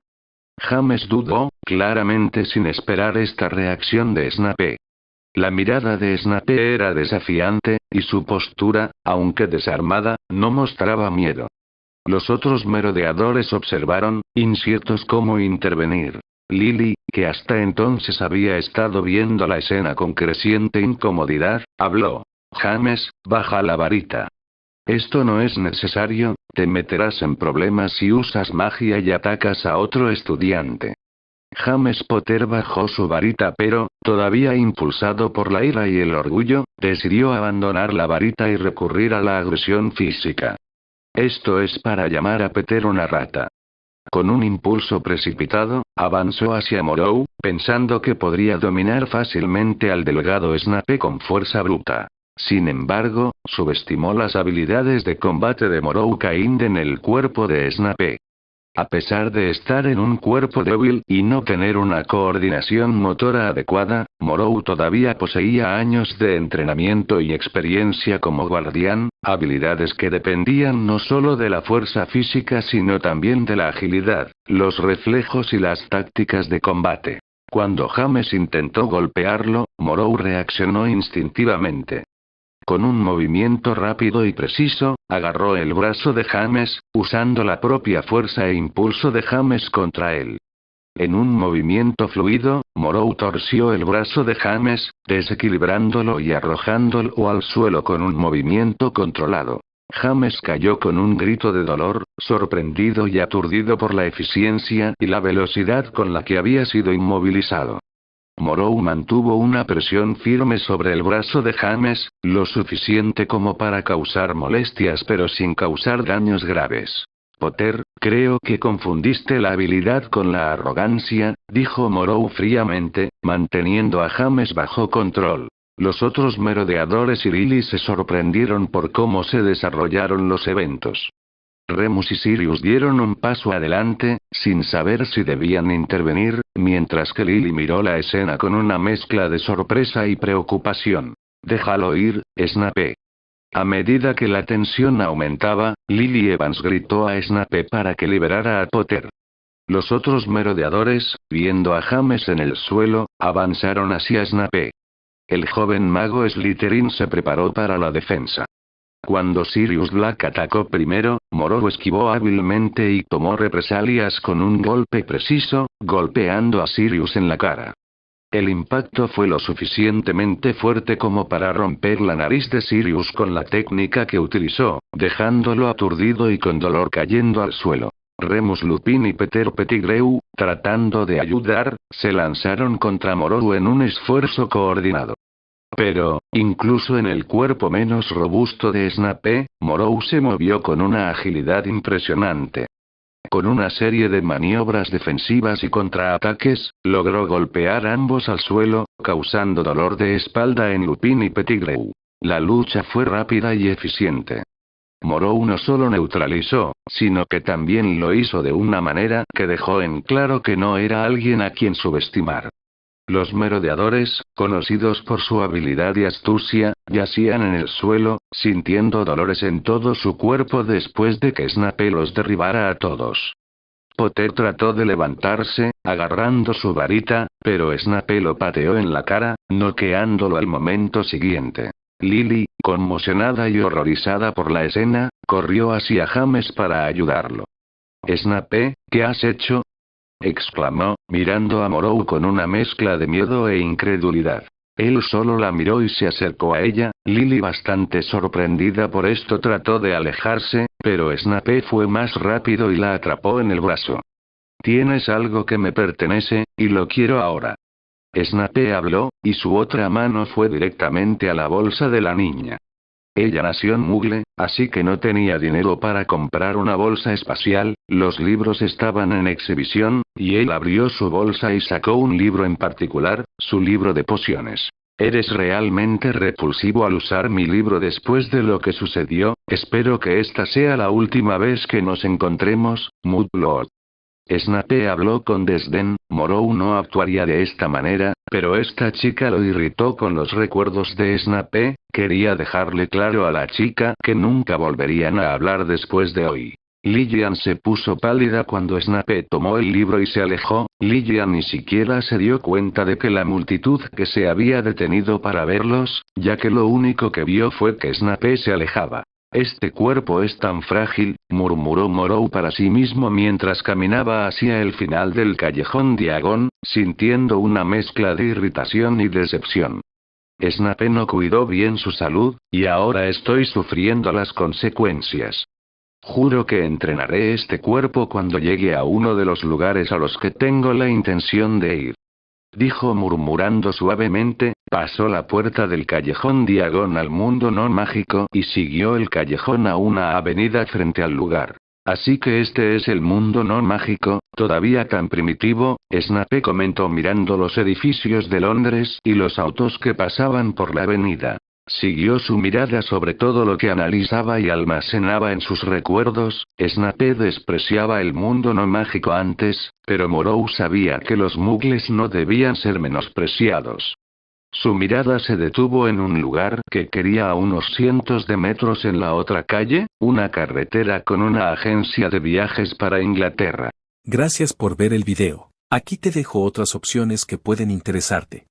James dudó, claramente sin esperar esta reacción de Snape. La mirada de Snape era desafiante, y su postura, aunque desarmada, no mostraba miedo. Los otros merodeadores observaron, inciertos cómo intervenir. Lily, que hasta entonces había estado viendo la escena con creciente incomodidad, habló. James, baja la varita. Esto no es necesario, te meterás en problemas si usas magia y atacas a otro estudiante. James Potter bajó su varita pero, todavía impulsado por la ira y el orgullo, decidió abandonar la varita y recurrir a la agresión física. Esto es para llamar a Peter una rata. Con un impulso precipitado, avanzó hacia Morrow, pensando que podría dominar fácilmente al delgado Snape con fuerza bruta. Sin embargo, subestimó las habilidades de combate de Morrow cayendo en el cuerpo de Snape. A pesar de estar en un cuerpo débil y no tener una coordinación motora adecuada, Morrow todavía poseía años de entrenamiento y experiencia como guardián, habilidades que dependían no solo de la fuerza física sino también de la agilidad, los reflejos y las tácticas de combate. Cuando James intentó golpearlo, Morrow reaccionó instintivamente. Con un movimiento rápido y preciso, agarró el brazo de James, usando la propia fuerza e impulso de James contra él. En un movimiento fluido, Morrow torció el brazo de James, desequilibrándolo y arrojándolo al suelo con un movimiento controlado. James cayó con un grito de dolor, sorprendido y aturdido por la eficiencia y la velocidad con la que había sido inmovilizado. Morrow mantuvo una presión firme sobre el brazo de James, lo suficiente como para causar molestias pero sin causar daños graves. Potter, creo que confundiste la habilidad con la arrogancia, dijo Morrow fríamente, manteniendo a James bajo control. Los otros merodeadores y Lily se sorprendieron por cómo se desarrollaron los eventos. Remus y Sirius dieron un paso adelante, sin saber si debían intervenir, mientras que Lily miró la escena con una mezcla de sorpresa y preocupación. Déjalo ir, Snape. A medida que la tensión aumentaba, Lily Evans gritó a Snape para que liberara a Potter. Los otros merodeadores, viendo a James en el suelo, avanzaron hacia Snape. El joven mago Slytherin se preparó para la defensa. Cuando Sirius Black atacó primero, Morrow esquivó hábilmente y tomó represalias con un golpe preciso, golpeando a Sirius en la cara. El impacto fue lo suficientemente fuerte como para romper la nariz de Sirius con la técnica que utilizó, dejándolo aturdido y con dolor cayendo al suelo. Remus Lupin y Peter Pettigrew, tratando de ayudar, se lanzaron contra Morou en un esfuerzo coordinado. Pero, incluso en el cuerpo menos robusto de Snape, Morou se movió con una agilidad impresionante. Con una serie de maniobras defensivas y contraataques, logró golpear ambos al suelo, causando dolor de espalda en Lupin y Pettigrew. La lucha fue rápida y eficiente. Morou no solo neutralizó, sino que también lo hizo de una manera que dejó en claro que no era alguien a quien subestimar. Los merodeadores, conocidos por su habilidad y astucia, yacían en el suelo, sintiendo dolores en todo su cuerpo después de que Snape los derribara a todos. Potter trató de levantarse, agarrando su varita, pero Snape lo pateó en la cara, noqueándolo al momento siguiente. Lily, conmocionada y horrorizada por la escena, corrió hacia James para ayudarlo. «Snape, ¿qué has hecho?», exclamó, mirando a Morou con una mezcla de miedo e incredulidad. Él solo la miró y se acercó a ella. Lily, bastante sorprendida por esto, trató de alejarse, pero Snape fue más rápido y la atrapó en el brazo. «Tienes algo que me pertenece, y lo quiero ahora». Snape habló, y su otra mano fue directamente a la bolsa de la niña. Ella nació en Muggle, así que no tenía dinero para comprar una bolsa espacial, los libros estaban en exhibición, y él abrió su bolsa y sacó un libro en particular, su libro de pociones. «Eres realmente repulsivo al usar mi libro después de lo que sucedió, espero que esta sea la última vez que nos encontremos, Mudlord». Snape habló con desdén. Morou no actuaría de esta manera, pero esta chica lo irritó con los recuerdos de Snape. Quería dejarle claro a la chica que nunca volverían a hablar después de hoy. Lillian se puso pálida cuando Snape tomó el libro y se alejó. Lillian ni siquiera se dio cuenta de que la multitud que se había detenido para verlos, ya que lo único que vio fue que Snape se alejaba. «Este cuerpo es tan frágil», murmuró Morou para sí mismo mientras caminaba hacia el final del callejón Diagon, sintiendo una mezcla de irritación y decepción. Snape no cuidó bien su salud, y ahora estoy sufriendo las consecuencias. Juro que entrenaré este cuerpo cuando llegue a uno de los lugares a los que tengo la intención de ir. Dijo murmurando suavemente, pasó la puerta del callejón Diagon al mundo no mágico y siguió el callejón a una avenida frente al lugar. «Así que este es el mundo no mágico, todavía tan primitivo», Snape comentó mirando los edificios de Londres y los autos que pasaban por la avenida. Siguió su mirada sobre todo lo que analizaba y almacenaba en sus recuerdos. Snape despreciaba el mundo no mágico antes, pero Morou sabía que los muggles no debían ser menospreciados. Su mirada se detuvo en un lugar que quería a unos cientos de metros en la otra calle, una carretera con una agencia de viajes para Inglaterra. Gracias por ver el video. Aquí te dejo otras opciones que pueden interesarte.